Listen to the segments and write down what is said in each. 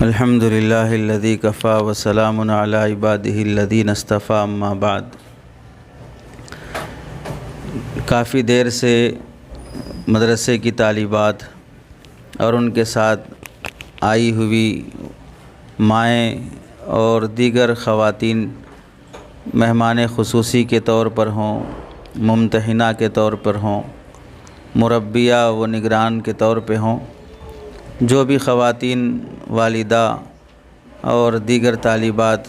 الحمد للہ الذی کفا وسلام علی عبادہ الذین اصطفیٰ اما بعد۔ کافی دیر سے مدرسے کی طالبات اور ان کے ساتھ آئی ہوئی مائیں اور دیگر خواتین مہمان خصوصی کے طور پر ہوں، ممتحنہ کے طور پر ہوں، مربیہ و نگران کے طور پہ ہوں، جو بھی خواتین والدہ اور دیگر طالبات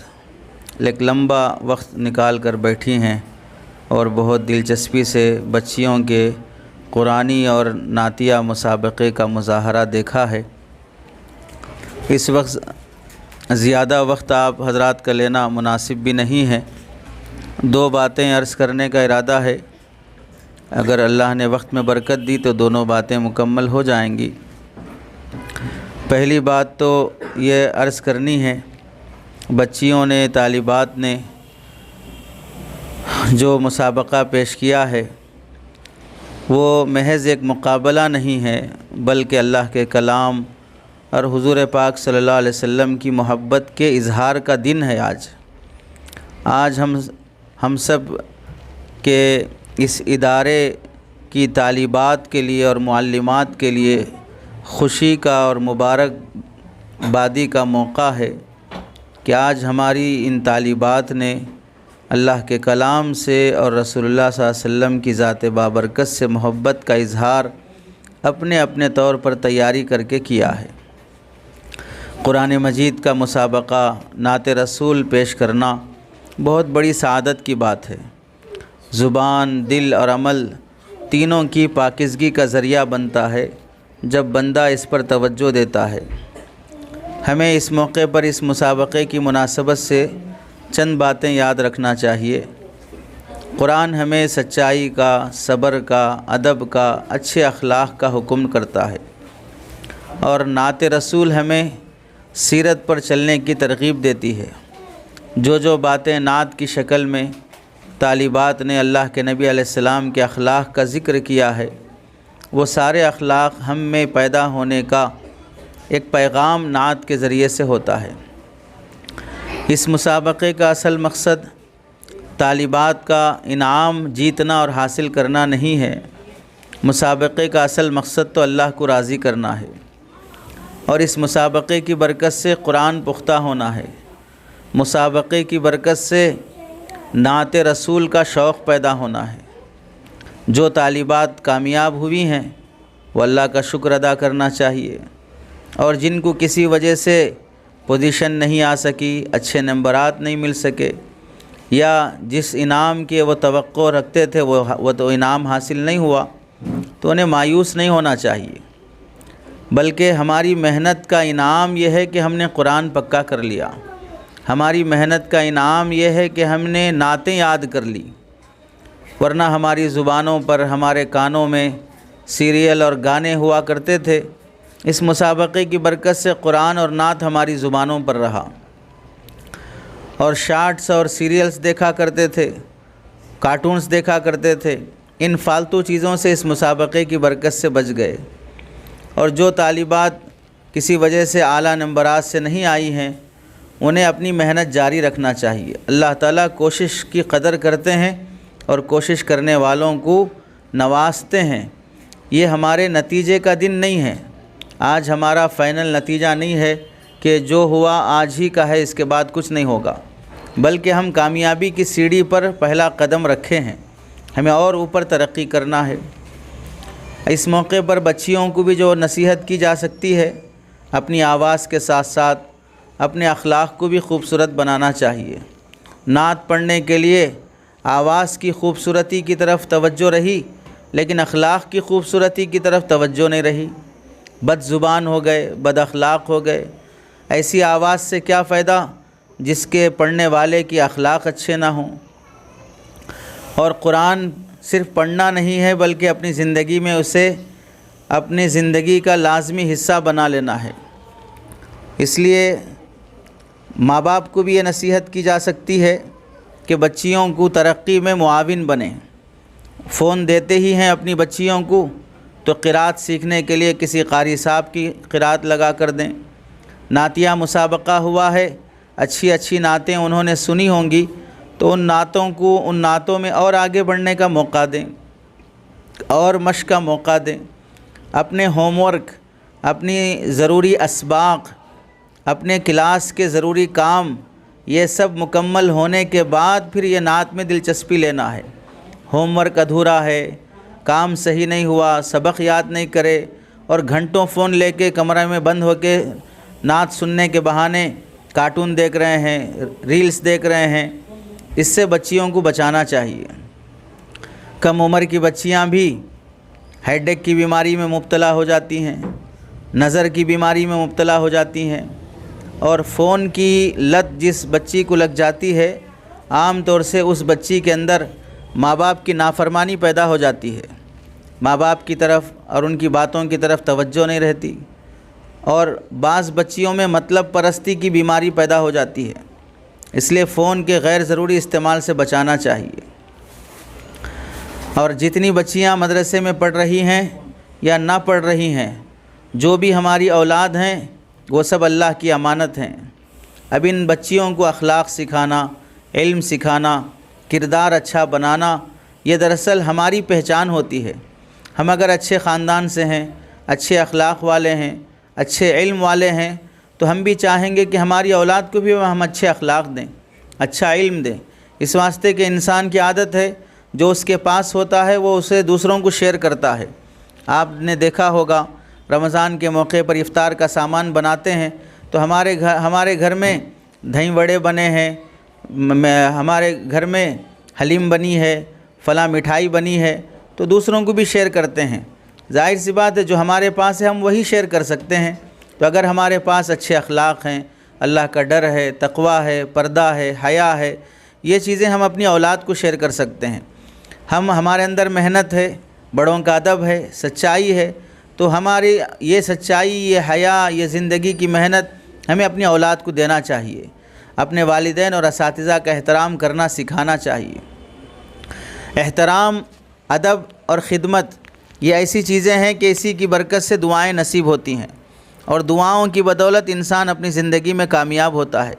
ایک لمبا وقت نکال کر بیٹھی ہیں اور بہت دلچسپی سے بچیوں کے قرآنی اور نعتیہ مسابقے کا مظاہرہ دیکھا ہے۔ اس وقت زیادہ وقت آپ حضرات کا لینا مناسب بھی نہیں ہے۔ دو باتیں عرض کرنے کا ارادہ ہے، اگر اللہ نے وقت میں برکت دی تو دونوں باتیں مکمل ہو جائیں گی۔ پہلی بات تو یہ عرض کرنی ہے، بچیوں نے، طالبات نے جو مسابقہ پیش کیا ہے وہ محض ایک مقابلہ نہیں ہے، بلکہ اللہ کے کلام اور حضور پاک صلی اللہ علیہ وسلم کی محبت کے اظہار کا دن ہے۔ آج ہم سب کے اس ادارے کی طالبات کے لیے اور معلمات کے لیے خوشی کا اور مبارک بادی کا موقع ہے کہ آج ہماری ان طالبات نے اللہ کے کلام سے اور رسول اللہ صلی اللہ علیہ وسلم کی ذات بابرکت سے محبت کا اظہار اپنے اپنے طور پر تیاری کر کے کیا ہے۔ قرآن مجید کا مسابقہ، نعت رسول پیش کرنا بہت بڑی سعادت کی بات ہے۔ زبان، دل اور عمل تینوں کی پاکیزگی کا ذریعہ بنتا ہے جب بندہ اس پر توجہ دیتا ہے۔ ہمیں اس موقع پر اس مسابقے کی مناسبت سے چند باتیں یاد رکھنا چاہیے۔ قرآن ہمیں سچائی کا، صبر کا، ادب کا، اچھے اخلاق کا حکم کرتا ہے، اور نعت رسول ہمیں سیرت پر چلنے کی ترغیب دیتی ہے۔ جو باتیں نعت کی شکل میں طالبات نے اللہ کے نبی علیہ السلام کے اخلاق کا ذکر کیا ہے، وہ سارے اخلاق ہم میں پیدا ہونے کا ایک پیغام نعت کے ذریعے سے ہوتا ہے۔ اس مسابقے کا اصل مقصد طالبات کا انعام جیتنا اور حاصل کرنا نہیں ہے۔ مسابقے کا اصل مقصد تو اللہ کو راضی کرنا ہے، اور اس مسابقے کی برکت سے قرآن پختہ ہونا ہے۔ مسابقے کی برکت سے نعت رسول کا شوق پیدا ہونا ہے۔ جو طالبات کامیاب ہوئی ہیں وہ اللہ کا شکر ادا کرنا چاہیے، اور جن کو کسی وجہ سے پوزیشن نہیں آ سکی، اچھے نمبرات نہیں مل سکے، یا جس انعام کی وہ توقع رکھتے تھے وہ تو انعام حاصل نہیں ہوا، تو انہیں مایوس نہیں ہونا چاہیے، بلکہ ہماری محنت کا انعام یہ ہے کہ ہم نے قرآن پکا کر لیا۔ ہماری محنت کا انعام یہ ہے کہ ہم نے نعتیں یاد کر لی، ورنہ ہماری زبانوں پر، ہمارے کانوں میں سیریل اور گانے ہوا کرتے تھے۔ اس مسابقے کی برکت سے قرآن اور نعت ہماری زبانوں پر رہا، اور شارٹس اور سیریلز دیکھا کرتے تھے، کارٹونز دیکھا کرتے تھے۔ ان فالتو چیزوں سے اس مسابقے کی برکت سے بچ گئے، اور جو طالبات کسی وجہ سے اعلیٰ نمبرات سے نہیں آئی ہیں انہیں اپنی محنت جاری رکھنا چاہیے۔ اللہ تعالیٰ کوشش کی قدر کرتے ہیں اور کوشش کرنے والوں کو نوازتے ہیں۔ یہ ہمارے نتیجے کا دن نہیں ہے، آج ہمارا فائنل نتیجہ نہیں ہے کہ جو ہوا آج ہی کا ہے، اس کے بعد کچھ نہیں ہوگا، بلکہ ہم کامیابی کی سیڑھی پر پہلا قدم رکھے ہیں، ہمیں اور اوپر ترقی کرنا ہے۔ اس موقع پر بچیوں کو بھی جو نصیحت کی جا سکتی ہے، اپنی آواز کے ساتھ ساتھ اپنے اخلاق کو بھی خوبصورت بنانا چاہیے۔ نعت پڑھنے کے لیے آواز کی خوبصورتی کی طرف توجہ رہی، لیکن اخلاق کی خوبصورتی کی طرف توجہ نہیں رہی۔ بد زبان ہو گئے، بد اخلاق ہو گئے۔ ایسی آواز سے کیا فائدہ جس کے پڑھنے والے کی اخلاق اچھے نہ ہوں۔ اور قرآن صرف پڑھنا نہیں ہے، بلکہ اپنی زندگی میں اسے اپنی زندگی کا لازمی حصہ بنا لینا ہے۔ اس لیے ماں باپ کو بھی یہ نصیحت کی جا سکتی ہے کہ بچیوں کو ترقی میں معاون بنیں۔ فون دیتے ہی ہیں اپنی بچیوں کو تو قرأت سیکھنے کے لیے کسی قاری صاحب کی قرأت لگا کر دیں، نعتیہ مسابقہ ہوا ہے، اچھی اچھی نعتیں انہوں نے سنی ہوں گی، تو ان نعتوں میں اور آگے بڑھنے کا موقع دیں اور مشق کا موقع دیں۔ اپنے ہوم ورک، اپنی ضروری اسباق، اپنے کلاس کے ضروری کام، یہ سب مکمل ہونے کے بعد پھر یہ نعت میں دلچسپی لینا ہے۔ ہوم ورک ادھورا ہے، کام صحیح نہیں ہوا، سبق یاد نہیں کرے اور گھنٹوں فون لے کے کمرے میں بند ہو کے نعت سننے کے بہانے کارٹون دیکھ رہے ہیں، ریلز دیکھ رہے ہیں، اس سے بچیوں کو بچانا چاہیے۔ کم عمر کی بچیاں بھی ہیڈیک کی بیماری میں مبتلا ہو جاتی ہیں، نظر کی بیماری میں مبتلا ہو جاتی ہیں، اور فون کی لت جس بچی کو لگ جاتی ہے عام طور سے اس بچی کے اندر ماں باپ کی نافرمانی پیدا ہو جاتی ہے، ماں باپ کی طرف اور ان کی باتوں کی طرف توجہ نہیں رہتی، اور بعض بچیوں میں مطلب پرستی کی بیماری پیدا ہو جاتی ہے۔ اس لیے فون کے غیر ضروری استعمال سے بچانا چاہیے۔ اور جتنی بچیاں مدرسے میں پڑھ رہی ہیں یا نہ پڑھ رہی ہیں، جو بھی ہماری اولاد ہیں وہ سب اللہ کی امانت ہیں۔ اب ان بچیوں کو اخلاق سکھانا، علم سکھانا، کردار اچھا بنانا، یہ دراصل ہماری پہچان ہوتی ہے۔ ہم اگر اچھے خاندان سے ہیں، اچھے اخلاق والے ہیں، اچھے علم والے ہیں، تو ہم بھی چاہیں گے کہ ہماری اولاد کو بھی ہم اچھے اخلاق دیں، اچھا علم دیں۔ اس واسطے کہ انسان کی عادت ہے جو اس کے پاس ہوتا ہے وہ اسے دوسروں کو شیئر کرتا ہے۔ آپ نے دیکھا ہوگا رمضان کے موقع پر افطار کا سامان بناتے ہیں تو ہمارے گھر میں دہی وڑے بنے ہیں، ہمارے گھر میں حلیم بنی ہے، فلاں مٹھائی بنی ہے، تو دوسروں کو بھی شیئر کرتے ہیں۔ ظاہر سی بات ہے جو ہمارے پاس ہے ہم وہی شیئر کر سکتے ہیں۔ تو اگر ہمارے پاس اچھے اخلاق ہیں، اللہ کا ڈر ہے، تقویٰ ہے، پردہ ہے، حیا ہے، یہ چیزیں ہم اپنی اولاد کو شیئر کر سکتے ہیں۔ ہمارے اندر محنت ہے، بڑوں کا ادب ہے، سچائی ہے، تو ہماری یہ سچائی، یہ حیا، یہ زندگی کی محنت ہمیں اپنی اولاد کو دینا چاہیے۔ اپنے والدین اور اساتذہ کا احترام کرنا سکھانا چاہیے۔ احترام، ادب اور خدمت یہ ایسی چیزیں ہیں کہ اسی کی برکت سے دعائیں نصیب ہوتی ہیں، اور دعاؤں کی بدولت انسان اپنی زندگی میں کامیاب ہوتا ہے۔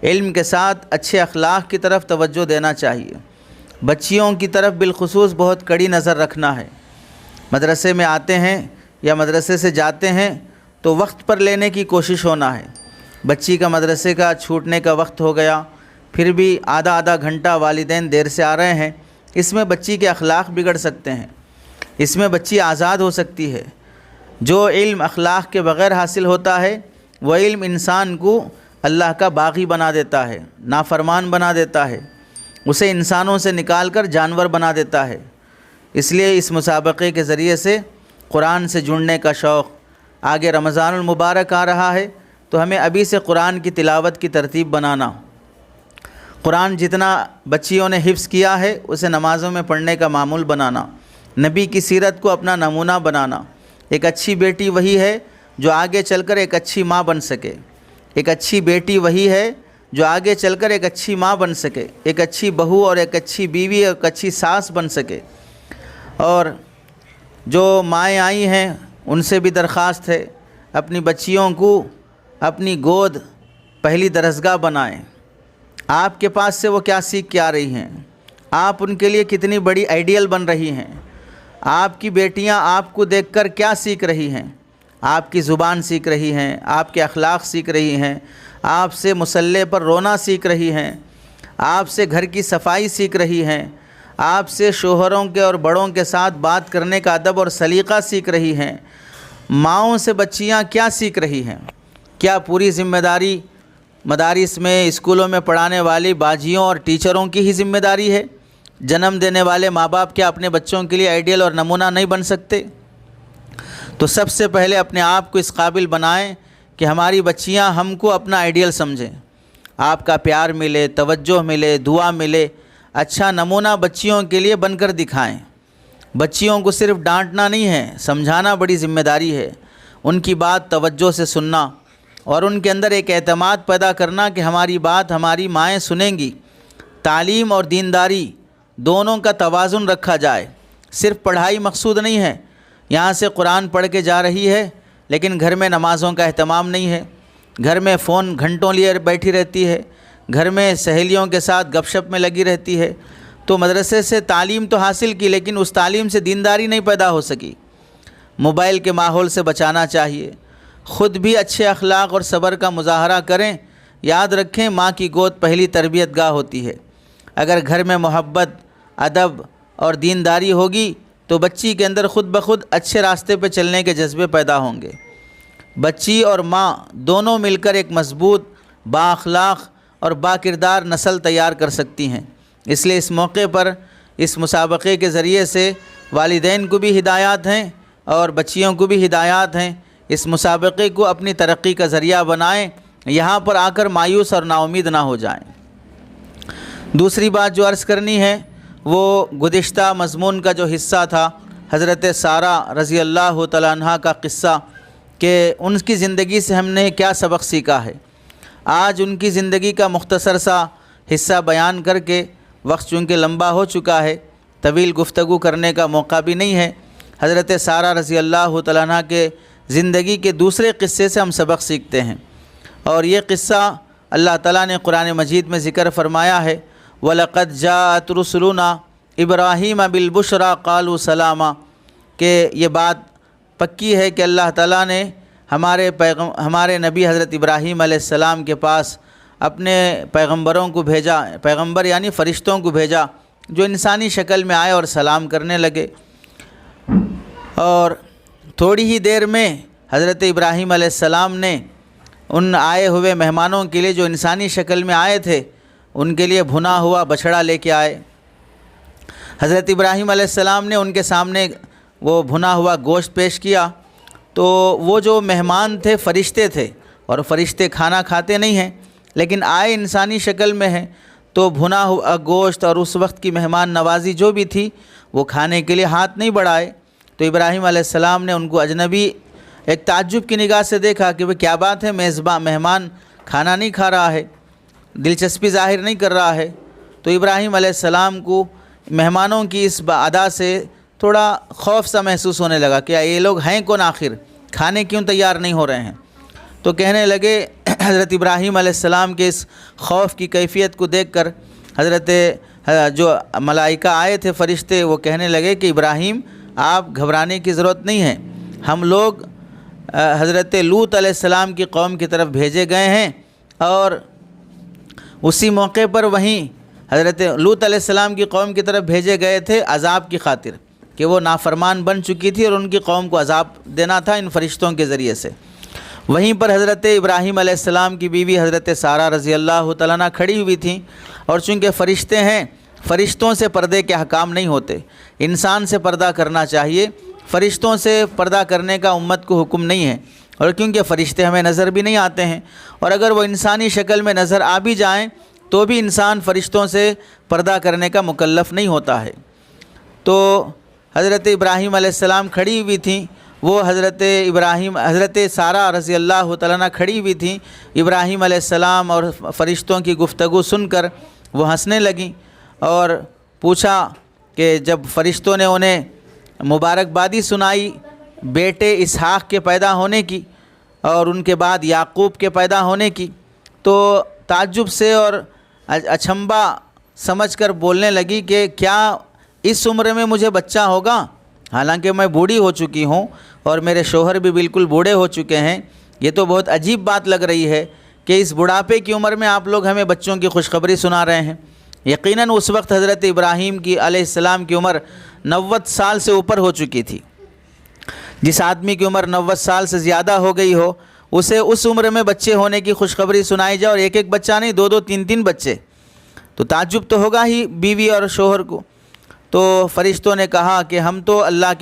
علم کے ساتھ اچھے اخلاق کی طرف توجہ دینا چاہیے۔ بچیوں کی طرف بالخصوص بہت کڑی نظر رکھنا ہے۔ مدرسے میں آتے ہیں یا مدرسے سے جاتے ہیں تو وقت پر لینے کی کوشش ہونا ہے۔ بچی کا مدرسے کا چھوٹنے کا وقت ہو گیا، پھر بھی آدھا گھنٹہ والدین دیر سے آ رہے ہیں، اس میں بچی کے اخلاق بگڑ سکتے ہیں، اس میں بچی آزاد ہو سکتی ہے۔ جو علم اخلاق کے بغیر حاصل ہوتا ہے وہ علم انسان کو اللہ کا باغی بنا دیتا ہے، نافرمان بنا دیتا ہے، اسے انسانوں سے نکال کر جانور بنا دیتا ہے۔ اس لیے اس مسابقے کے ذریعے سے قرآن سے جڑنے کا شوق، آگے رمضان المبارک آ رہا ہے تو ہمیں ابھی سے قرآن کی تلاوت کی ترتیب بنانا، قرآن جتنا بچیوں نے حفظ کیا ہے اسے نمازوں میں پڑھنے کا معمول بنانا، نبی کی سیرت کو اپنا نمونہ بنانا۔ ایک اچھی بیٹی وہی ہے جو آگے چل کر ایک اچھی ماں بن سکے، ایک اچھی بیٹی وہی ہے جو آگے چل کر ایک اچھی ماں بن سکے، ایک اچھی بہو اور ایک اچھی بیوی اور ایک اچھی ساس بن سکے۔ اور جو مائیں آئی ہیں ان سے بھی درخواست ہے اپنی بچیوں کو اپنی گود پہلی درسگاہ بنائیں۔ آپ کے پاس سے وہ کیا سیکھ کے آ رہی ہیں، آپ ان کے لیے کتنی بڑی آئیڈیل بن رہی ہیں، آپ کی بیٹیاں آپ کو دیکھ کر کیا سیکھ رہی ہیں، آپ کی زبان سیکھ رہی ہیں، آپ کے اخلاق سیکھ رہی ہیں، آپ سے مصلی پر رونا سیکھ رہی ہیں، آپ سے گھر کی صفائی سیکھ رہی ہیں، آپ سے شوہروں کے اور بڑوں کے ساتھ بات کرنے کا ادب اور سلیقہ سیکھ رہی ہیں۔ ماؤں سے بچیاں کیا سیکھ رہی ہیں؟ کیا پوری ذمہ داری مدارس میں، اسکولوں میں پڑھانے والی باجیوں اور ٹیچروں کی ہی ذمہ داری ہے؟ جنم دینے والے ماں باپ کیا اپنے بچوں کے لیے آئیڈیل اور نمونہ نہیں بن سکتے؟ تو سب سے پہلے اپنے آپ کو اس قابل بنائیں کہ ہماری بچیاں ہم کو اپنا آئیڈیل سمجھیں، آپ کا پیار ملے، توجہ ملے، دعا ملے، اچھا نمونہ بچیوں کے لیے بن کر دکھائیں۔ بچیوں کو صرف ڈانٹنا نہیں ہے، سمجھانا بڑی ذمہ داری ہے، ان کی بات توجہ سے سننا اور ان کے اندر ایک اعتماد پیدا کرنا کہ ہماری بات ہماری مائیں سنیں گی۔ تعلیم اور دینداری دونوں کا توازن رکھا جائے، صرف پڑھائی مقصود نہیں ہے، یہاں سے قرآن پڑھ کے جا رہی ہے لیکن گھر میں نمازوں کا اہتمام نہیں ہے، گھر میں فون گھنٹوں لیے بیٹھی رہتی ہے، گھر میں سہیلیوں کے ساتھ گپ شپ میں لگی رہتی ہے، تو مدرسے سے تعلیم تو حاصل کی لیکن اس تعلیم سے دینداری نہیں پیدا ہو سکی۔ موبائل کے ماحول سے بچانا چاہیے، خود بھی اچھے اخلاق اور صبر کا مظاہرہ کریں۔ یاد رکھیں، ماں کی گود پہلی تربیت گاہ ہوتی ہے۔ اگر گھر میں محبت، ادب اور دینداری ہوگی تو بچی کے اندر خود بخود اچھے راستے پہ چلنے کے جذبے پیدا ہوں گے۔ بچی اور ماں دونوں مل کر ایک مضبوط، با اخلاق اور با کردار نسل تیار کر سکتی ہیں۔ اس لیے اس موقع پر اس مسابقے کے ذریعے سے والدین کو بھی ہدایات ہیں اور بچیوں کو بھی ہدایات ہیں۔ اس مسابقے کو اپنی ترقی کا ذریعہ بنائیں، یہاں پر آ کر مایوس اور نا امید نہ ہو جائیں۔ دوسری بات جو عرض کرنی ہے وہ گزشتہ مضمون کا جو حصہ تھا، حضرت سارہ رضی اللہ تعالیٰ عنہ کا قصہ، کہ ان کی زندگی سے ہم نے کیا سبق سیکھا ہے۔ آج ان کی زندگی کا مختصر سا حصہ بیان کر کے، وقت چونکہ لمبا ہو چکا ہے، طویل گفتگو کرنے کا موقع بھی نہیں ہے، حضرت سارہ رضی اللہ تعالیٰ عنہ کے زندگی کے دوسرے قصے سے ہم سبق سیکھتے ہیں۔ اور یہ قصہ اللہ تعالیٰ نے قرآن مجید میں ذکر فرمایا ہے، وَلَقَدْ جَاءَتْ رُسُلُنَا إِبْرَاهِيمَ بِالْبُشْرَى قَالُوا سَلَامًا، کہ یہ بات پکی ہے کہ اللہ تعالیٰ نے ہمارے نبی حضرت ابراہیم علیہ السلام کے پاس اپنے پیغمبروں کو بھیجا، پیغمبر یعنی فرشتوں کو بھیجا جو انسانی شکل میں آئے اور سلام کرنے لگے۔ اور تھوڑی ہی دیر میں حضرت ابراہیم علیہ السلام نے ان آئے ہوئے مہمانوں کے لیے جو انسانی شکل میں آئے تھے ان کے لیے بھنا ہوا بچھڑا لے کے آئے۔ حضرت ابراہیم علیہ السلام نے ان کے سامنے وہ بھنا ہوا گوشت پیش کیا، تو وہ جو مہمان تھے فرشتے تھے، اور فرشتے کھانا کھاتے نہیں ہیں لیکن آئے انسانی شکل میں ہیں، تو بھنا ہوا گوشت اور اس وقت کی مہمان نوازی جو بھی تھی وہ کھانے کے لیے ہاتھ نہیں بڑھائے۔ تو ابراہیم علیہ السلام نے ان کو اجنبی ایک تعجب کی نگاہ سے دیکھا کہ وہ کیا بات ہے، مہمان کھانا نہیں کھا رہا ہے، دلچسپی ظاہر نہیں کر رہا ہے۔ تو ابراہیم علیہ السلام کو مہمانوں کی اس ادا سے تھوڑا خوف سا محسوس ہونے لگا کہ یہ لوگ ہیں کون، آخر کھانے کیوں تیار نہیں ہو رہے ہیں۔ تو کہنے لگے، حضرت ابراہیم علیہ السلام کے اس خوف کی کیفیت کو دیکھ کر حضرت جو ملائکہ آئے تھے فرشتے، وہ کہنے لگے کہ ابراہیم آپ گھبرانے کی ضرورت نہیں ہے، ہم لوگ حضرت لوط علیہ السلام کی قوم کی طرف بھیجے گئے ہیں، اور اسی موقع پر وہیں حضرت لوط علیہ السلام کی قوم کی طرف بھیجے گئے تھے عذاب کی خاطر، کہ وہ نافرمان بن چکی تھی اور ان کی قوم کو عذاب دینا تھا ان فرشتوں کے ذریعے سے۔ وہیں پر حضرت ابراہیم علیہ السلام کی بیوی حضرت سارہ رضی اللہ تعالیٰ عنہ کھڑی ہوئی تھیں، اور چونکہ فرشتے ہیں، فرشتوں سے پردے کے احکام نہیں ہوتے، انسان سے پردہ کرنا چاہیے، فرشتوں سے پردہ کرنے کا امت کو حکم نہیں ہے۔ اور کیونکہ فرشتے ہمیں نظر بھی نہیں آتے ہیں، اور اگر وہ انسانی شکل میں نظر آ بھی جائیں تو بھی انسان فرشتوں سے پردہ کرنے کا مکلف نہیں ہوتا ہے۔ تو حضرت ابراہیم علیہ السلام کھڑی ہوئی تھیں، وہ حضرت سارہ رضی اللہ تعالیٰ عنہ کھڑی ہوئی تھیں، ابراہیم علیہ السلام اور فرشتوں کی گفتگو سن کر وہ ہنسنے لگیں، اور پوچھا کہ جب فرشتوں نے انہیں مبارکبادی سنائی بیٹے اسحاق کے پیدا ہونے کی اور ان کے بعد یعقوب کے پیدا ہونے کی، تو تعجب سے اور اچنبھا سمجھ کر بولنے لگی کہ کیا اس عمر میں مجھے بچہ ہوگا، حالانکہ میں بوڑھی ہو چکی ہوں اور میرے شوہر بھی بالکل بوڑھے ہو چکے ہیں، یہ تو بہت عجیب بات لگ رہی ہے کہ اس بڑھاپے کی عمر میں آپ لوگ ہمیں بچوں کی خوشخبری سنا رہے ہیں۔ یقیناً اس وقت حضرت ابراہیم کی علیہ السلام کی عمر 90 سال سے اوپر ہو چکی تھی۔ جس آدمی کی عمر 90 سال سے زیادہ ہو گئی ہو، اسے اس عمر میں بچے ہونے کی خوشخبری سنائی جائے، اور ایک ایک بچہ نہیں، دو دو تین تین بچے، تو تعجب تو ہوگا ہی بیوی اور شوہر کو۔ تو فرشتوں نے کہا کہ ہم تو اللہ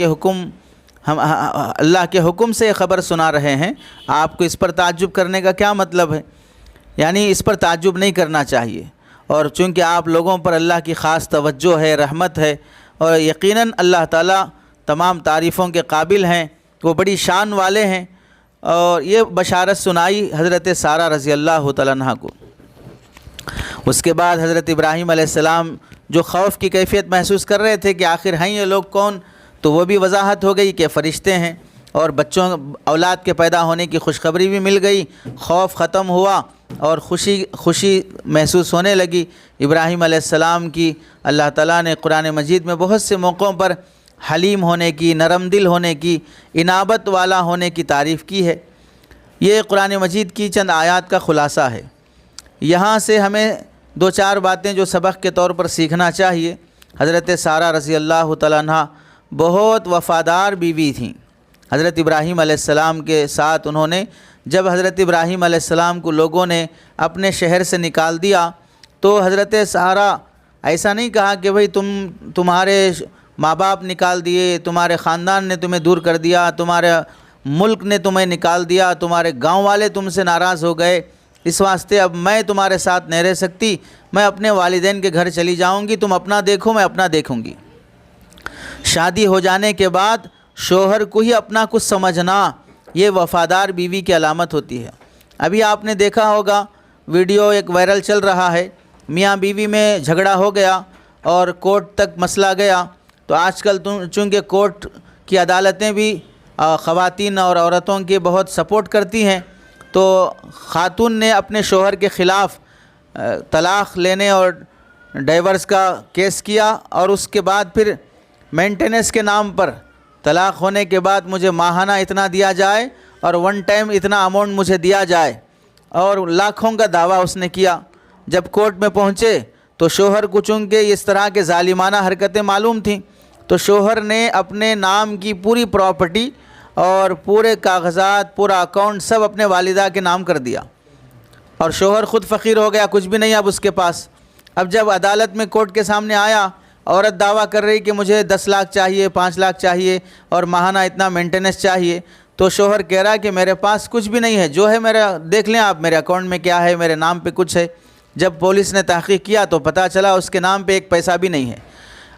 کے حکم سے خبر سنا رہے ہیں، آپ کو اس پر تعجب کرنے کا کیا مطلب ہے، یعنی اس پر تعجب نہیں کرنا چاہیے، اور چونکہ آپ لوگوں پر اللہ کی خاص توجہ ہے، رحمت ہے، اور یقیناً اللہ تعالیٰ تمام تعریفوں کے قابل ہیں، وہ بڑی شان والے ہیں۔ اور یہ بشارت سنائی حضرت سارہ رضی اللہ تعالیٰ عنہ کو۔ اس کے بعد حضرت ابراہیم علیہ السلام جو خوف کی کیفیت محسوس کر رہے تھے کہ آخر ہیں یہ لوگ کون، تو وہ بھی وضاحت ہو گئی کہ فرشتے ہیں، اور بچوں اولاد کے پیدا ہونے کی خوشخبری بھی مل گئی، خوف ختم ہوا اور خوشی محسوس ہونے لگی۔ ابراہیم علیہ السلام کی اللہ تعالیٰ نے قرآن مجید میں بہت سے موقعوں پر حلیم ہونے کی، نرم دل ہونے کی، انابت والا ہونے کی تعریف کی ہے۔ یہ قرآن مجید کی چند آیات کا خلاصہ ہے۔ یہاں سے ہمیں دو چار باتیں جو سبق کے طور پر سیکھنا چاہیے۔ حضرت سارہ رضی اللہ تعالیٰ عنہ بہت وفادار بیوی تھیں۔ حضرت ابراہیم علیہ السلام کے ساتھ انہوں نے، جب حضرت ابراہیم علیہ السلام کو لوگوں نے اپنے شہر سے نکال دیا تو حضرت سارہ ایسا نہیں کہا کہ بھئی تمہارے ماں باپ نکال دیے، تمہارے خاندان نے تمہیں دور کر دیا، تمہارے ملک نے تمہیں نکال دیا، تمہارے گاؤں والے تم سے ناراض ہو گئے، اس واسطے اب میں تمہارے ساتھ نہیں رہ سکتی، میں اپنے والدین کے گھر چلی جاؤں گی، تم اپنا دیکھو میں اپنا دیکھوں گی۔ شادی ہو جانے کے بعد شوہر کو ہی اپنا کچھ سمجھنا، یہ وفادار بیوی کی علامت ہوتی ہے۔ ابھی آپ نے دیکھا ہوگا ویڈیو ایک وائرل چل رہا ہے، میاں بیوی میں جھگڑا ہو گیا اور کورٹ تک مسئلہ گیا، تو آج کل چونکہ کورٹ کی عدالتیں بھی خواتین اور عورتوں کی بہت سپورٹ کرتی ہیں، تو خاتون نے اپنے شوہر کے خلاف طلاق لینے اور ڈائیورس کا کیس کیا، اور اس کے بعد پھر مینٹیننس کے نام پر طلاق ہونے کے بعد مجھے ماہانہ اتنا دیا جائے اور ون ٹائم اتنا اماؤنٹ مجھے دیا جائے، اور لاکھوں کا دعویٰ اس نے کیا۔ جب کورٹ میں پہنچے تو شوہر کو چونکہ اس طرح کے ظالمانہ حرکتیں معلوم تھیں، تو شوہر نے اپنے نام کی پوری پراپرٹی اور پورے کاغذات، پورا اکاؤنٹ سب اپنے والدہ کے نام کر دیا، اور شوہر خود فقیر ہو گیا، کچھ بھی نہیں اب اس کے پاس۔ اب جب عدالت میں کورٹ کے سامنے آیا، عورت دعویٰ کر رہی کہ مجھے 10 لاکھ چاہیے، 5 لاکھ چاہیے اور ماہانہ اتنا مینٹیننس چاہیے، تو شوہر کہہ رہا کہ میرے پاس کچھ بھی نہیں ہے، جو ہے میرا دیکھ لیں آپ، میرے اکاؤنٹ میں کیا ہے، میرے نام پہ کچھ ہے۔ جب پولیس نے تحقیق کیا تو پتہ چلا اس کے نام پہ ایک پیسہ بھی نہیں ہے۔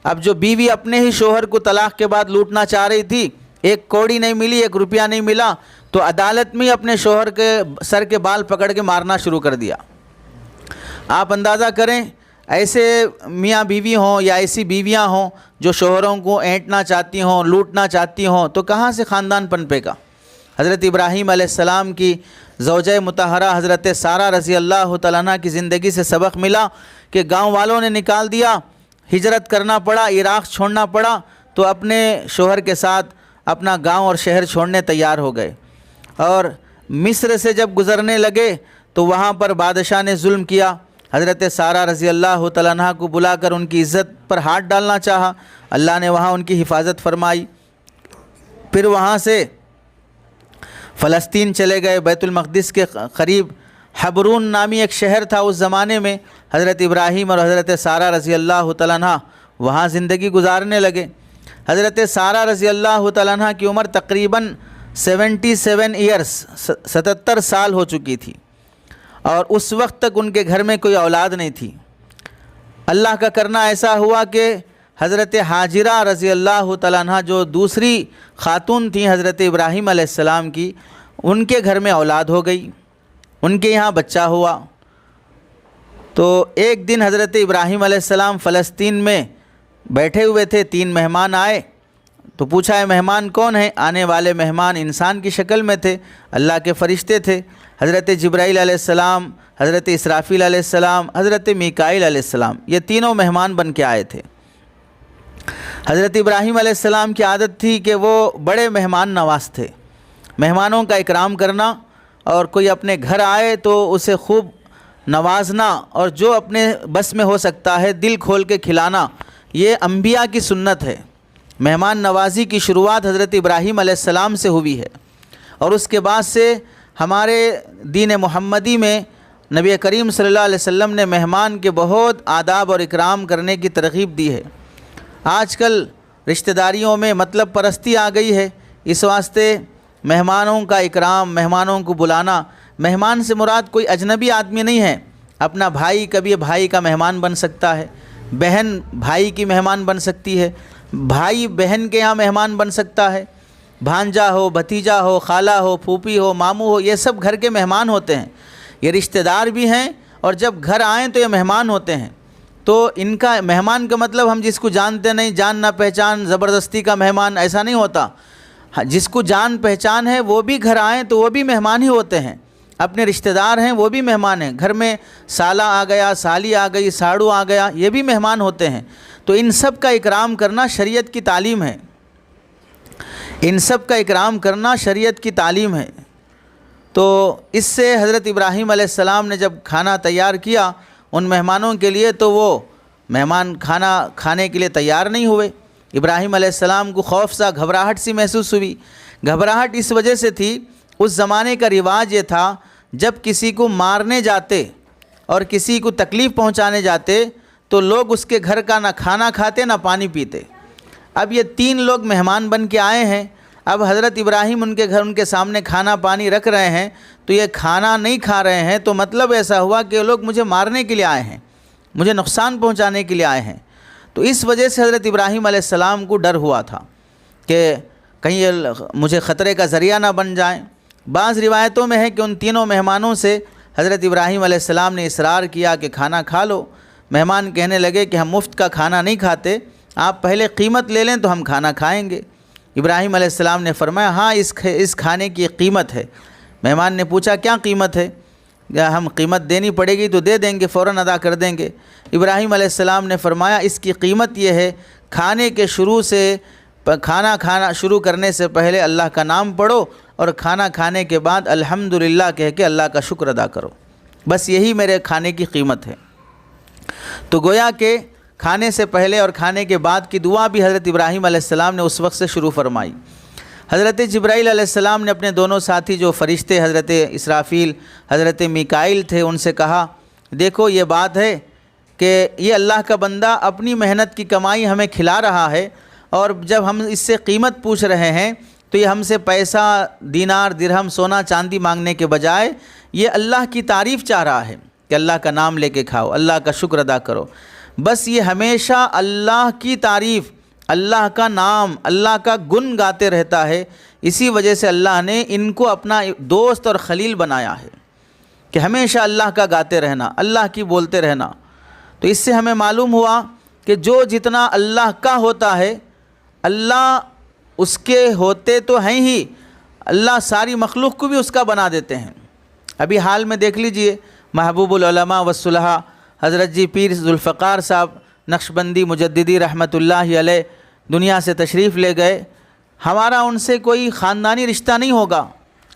اب جو بیوی اپنے ہی شوہر کو طلاق کے بعد لوٹنا چاہ رہی تھی، ایک کوڑی نہیں ملی، ایک روپیہ نہیں ملا، تو عدالت میں اپنے شوہر کے سر کے بال پکڑ کے مارنا شروع کر دیا۔ آپ اندازہ کریں، ایسے میاں بیوی ہوں یا ایسی بیویاں ہوں جو شوہروں کو اینٹنا چاہتی ہوں، لوٹنا چاہتی ہوں، تو کہاں سے خاندان پنپے گا؟ حضرت ابراہیم علیہ السلام کی زوجہ مطہرہ حضرت سارہ رضی اللہ تعالیٰ عنہ کی زندگی سے سبق ملا کہ گاؤں والوں نے نکال دیا، ہجرت کرنا پڑا، عراق چھوڑنا پڑا، تو اپنے شوہر کے ساتھ اپنا گاؤں اور شہر چھوڑنے تیار ہو گئے، اور مصر سے جب گزرنے لگے تو وہاں پر بادشاہ نے ظلم کیا۔ حضرت سارہ رضی اللہ تعالیٰ عنہ کو بلا کر ان کی عزت پر ہاتھ ڈالنا چاہا، اللہ نے وہاں ان کی حفاظت فرمائی۔ پھر وہاں سے فلسطین چلے گئے، بیت المقدس کے قریب حبرون نامی ایک شہر تھا اس زمانے میں، حضرت ابراہیم اور حضرت سارہ رضی اللہ تعالیٰ عنہ وہاں زندگی گزارنے لگے۔ حضرت سارہ رضی اللہ تعالیٰ عنہ کی عمر تقریباً 77 ایئرس 77 سال ہو چکی تھی، اور اس وقت تک ان کے گھر میں کوئی اولاد نہیں تھی۔ اللہ کا کرنا ایسا ہوا کہ حضرت حاجرہ رضی اللہ تعالیٰ عنہ جو دوسری خاتون تھیں حضرت ابراہیم علیہ السلام کی، ان کے گھر میں اولاد ہو گئی، ان کے یہاں بچہ ہوا۔ تو ایک دن حضرت ابراہیم علیہ السلام فلسطین میں بیٹھے ہوئے تھے، 3 مہمان آئے، تو پوچھا ہے مہمان کون ہیں؟ آنے والے مہمان انسان کی شکل میں تھے، اللہ کے فرشتے تھے، حضرت جبرائیل علیہ السلام، حضرت اسرافیل علیہ السلام، حضرت میکائیل علیہ السلام، یہ تینوں مہمان بن کے آئے تھے۔ حضرت ابراہیم علیہ السلام کی عادت تھی کہ وہ بڑے مہمان نواز تھے، مہمانوں کا اکرام کرنا، اور کوئی اپنے گھر آئے تو اسے خوب نوازنا، اور جو اپنے بس میں ہو سکتا ہے دل کھول کے کھلانا، یہ انبیاء کی سنت ہے۔ مہمان نوازی کی شروعات حضرت ابراہیم علیہ السلام سے ہوئی ہے، اور اس کے بعد سے ہمارے دین محمدی میں نبی کریم صلی اللہ علیہ وسلم نے مہمان کے بہت آداب اور اکرام کرنے کی ترغیب دی ہے۔ آج کل رشتہ داریوں میں مطلب پرستی آ گئی ہے، اس واسطے مہمانوں کا اکرام، مہمانوں کو بلانا، مہمان سے مراد کوئی اجنبی آدمی نہیں ہے، اپنا بھائی کبھی بھائی کا مہمان بن سکتا ہے، بہن بھائی کی مہمان بن سکتی ہے، بھائی بہن کے یہاں مہمان بن سکتا ہے، بھانجا ہو، بھتیجا ہو، خالہ ہو، پھوپھی ہو، ماموں ہو، یہ سب گھر کے مہمان ہوتے ہیں، یہ رشتہ دار بھی ہیں، اور جب گھر آئیں تو یہ مہمان ہوتے ہیں۔ تو ان کا مہمان کا مطلب ہم جس کو جانتے نہیں، جان نہ پہچان، زبردستی کا مہمان ایسا نہیں ہوتا۔ جس کو جان پہچان ہے وہ بھی گھر آئیں تو وہ بھی مہمان ہی ہوتے ہیں، اپنے رشتہ دار ہیں وہ بھی مہمان ہیں، گھر میں سالہ آ گیا، سالی آ گئی، ساڑو آ گیا، یہ بھی مہمان ہوتے ہیں۔ تو ان سب کا اکرام کرنا شریعت کی تعلیم ہے، ان سب کا اکرام کرنا شریعت کی تعلیم ہے۔ تو اس سے حضرت ابراہیم علیہ السلام نے جب کھانا تیار کیا ان مہمانوں کے لیے تو وہ مہمان کھانا کھانے کے لیے تیار نہیں ہوئے۔ ابراہیم علیہ السلام کو خوف سا گھبراہٹ سی محسوس ہوئی۔ گھبراہٹ اس وجہ سے تھی، اس زمانے کا رواج یہ تھا جب کسی کو مارنے جاتے اور کسی کو تکلیف پہنچانے جاتے تو لوگ اس کے گھر کا نہ کھانا کھاتے نہ پانی پیتے۔ اب یہ 3 لوگ مہمان بن کے آئے ہیں، اب حضرت ابراہیم ان کے گھر ان کے سامنے کھانا پانی رکھ رہے ہیں تو یہ کھانا نہیں کھا رہے ہیں، تو مطلب ایسا ہوا کہ لوگ مجھے مارنے کے لیے آئے ہیں، مجھے نقصان پہنچانے کے لیے آئے ہیں۔ تو اس وجہ سے حضرت ابراہیم علیہ السلام کو ڈر ہوا تھا کہ کہیں یہ مجھے خطرے کا ذریعہ نہ بن جائیں۔ بعض روایتوں میں ہے کہ ان تینوں مہمانوں سے حضرت ابراہیم علیہ السلام نے اصرار کیا کہ کھانا کھا لو۔ مہمان کہنے لگے کہ ہم مفت کا کھانا نہیں کھاتے، آپ پہلے قیمت لے لیں تو ہم کھانا کھائیں گے۔ ابراہیم علیہ السلام نے فرمایا ہاں اس کھانے کی قیمت ہے۔ مہمان نے پوچھا کیا قیمت ہے؟ ہم قیمت دینی پڑے گی تو دے دیں گے، فوراً ادا کر دیں گے۔ ابراہیم علیہ السلام نے فرمایا اس کی قیمت یہ ہے، کھانے کے کھانا کھانا شروع کرنے سے پہلے اللہ کا نام پڑھو اور کھانا کھانے کے بعد الحمدللہ کہہ کے اللہ کا شکر ادا کرو، بس یہی میرے کھانے کی قیمت ہے۔ تو گویا کہ کھانے سے پہلے اور کھانے کے بعد کی دعا بھی حضرت ابراہیم علیہ السلام نے اس وقت سے شروع فرمائی۔ حضرت جبرائیل علیہ السلام نے اپنے دونوں ساتھی جو فرشتے حضرت اسرافیل حضرت میکائیل تھے ان سے کہا دیکھو یہ بات ہے کہ یہ اللہ کا بندہ اپنی محنت کی کمائی ہمیں کھلا رہا ہے، اور جب ہم اس سے قیمت پوچھ رہے ہیں تو یہ ہم سے پیسہ دینار درہم سونا چاندی مانگنے کے بجائے یہ اللہ کی تعریف چاہ رہا ہے کہ اللہ کا نام لے کے کھاؤ، اللہ کا شکر ادا کرو۔ بس یہ ہمیشہ اللہ کی تعریف، اللہ کا نام، اللہ کا گن گاتے رہتا ہے، اسی وجہ سے اللہ نے ان کو اپنا دوست اور خلیل بنایا ہے کہ ہمیشہ اللہ کا گاتے رہنا، اللہ کی بولتے رہنا۔ تو اس سے ہمیں معلوم ہوا کہ جو جتنا اللہ کا ہوتا ہے، اللہ اس کے ہوتے تو ہیں ہی، اللہ ساری مخلوق کو بھی اس کا بنا دیتے ہیں۔ ابھی حال میں دیکھ لیجئے محبوب العلماء والصلحاء حضرت جی پیر ذوالفقار صاحب نقشبندی مجددی رحمۃ اللہ علیہ دنیا سے تشریف لے گئے۔ ہمارا ان سے کوئی خاندانی رشتہ نہیں ہوگا،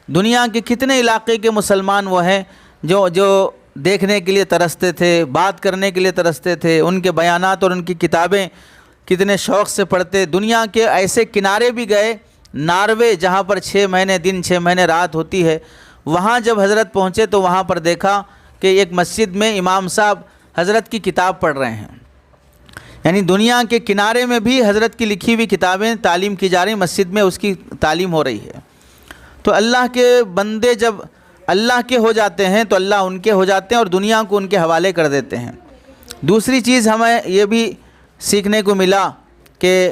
دنیا کے کتنے علاقے کے مسلمان وہ ہیں جو دیکھنے کے لیے ترستے تھے، بات کرنے کے لیے ترستے تھے، ان کے بیانات اور ان کی کتابیں کتنے شوق سے پڑھتے۔ دنیا کے ایسے کنارے بھی گئے، ناروے جہاں پر 6 مہینے دن 6 مہینے رات ہوتی ہے، وہاں جب حضرت پہنچے تو وہاں پر دیکھا کہ ایک مسجد میں امام صاحب حضرت کی کتاب پڑھ رہے ہیں، یعنی دنیا کے کنارے میں بھی حضرت کی لکھی ہوئی کتابیں تعلیم کی جا رہی، مسجد میں اس کی تعلیم ہو رہی ہے۔ تو اللہ کے بندے جب اللہ کے ہو جاتے ہیں تو اللہ ان کے ہو جاتے ہیں اور دنیا کو ان کے حوالے کر دیتے ہیں۔ دوسری چیز ہمیں یہ بھی سیکھنے کو ملا کہ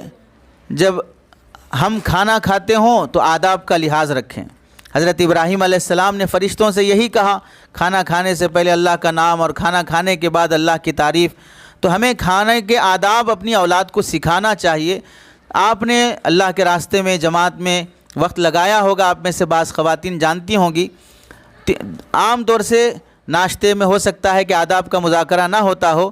جب ہم کھانا کھاتے ہوں تو آداب کا لحاظ رکھیں۔ حضرت ابراہیم علیہ السلام نے فرشتوں سے یہی کہا، کھانا کھانے سے پہلے اللہ کا نام اور کھانا کھانے کے بعد اللہ کی تعریف۔ تو ہمیں کھانے کے آداب اپنی اولاد کو سکھانا چاہیے۔ آپ نے اللہ کے راستے میں جماعت میں وقت لگایا ہوگا، آپ میں سے بعض خواتین جانتی ہوں گی، عام طور سے ناشتے میں ہو سکتا ہے کہ آداب کا مذاکرہ نہ ہوتا ہو،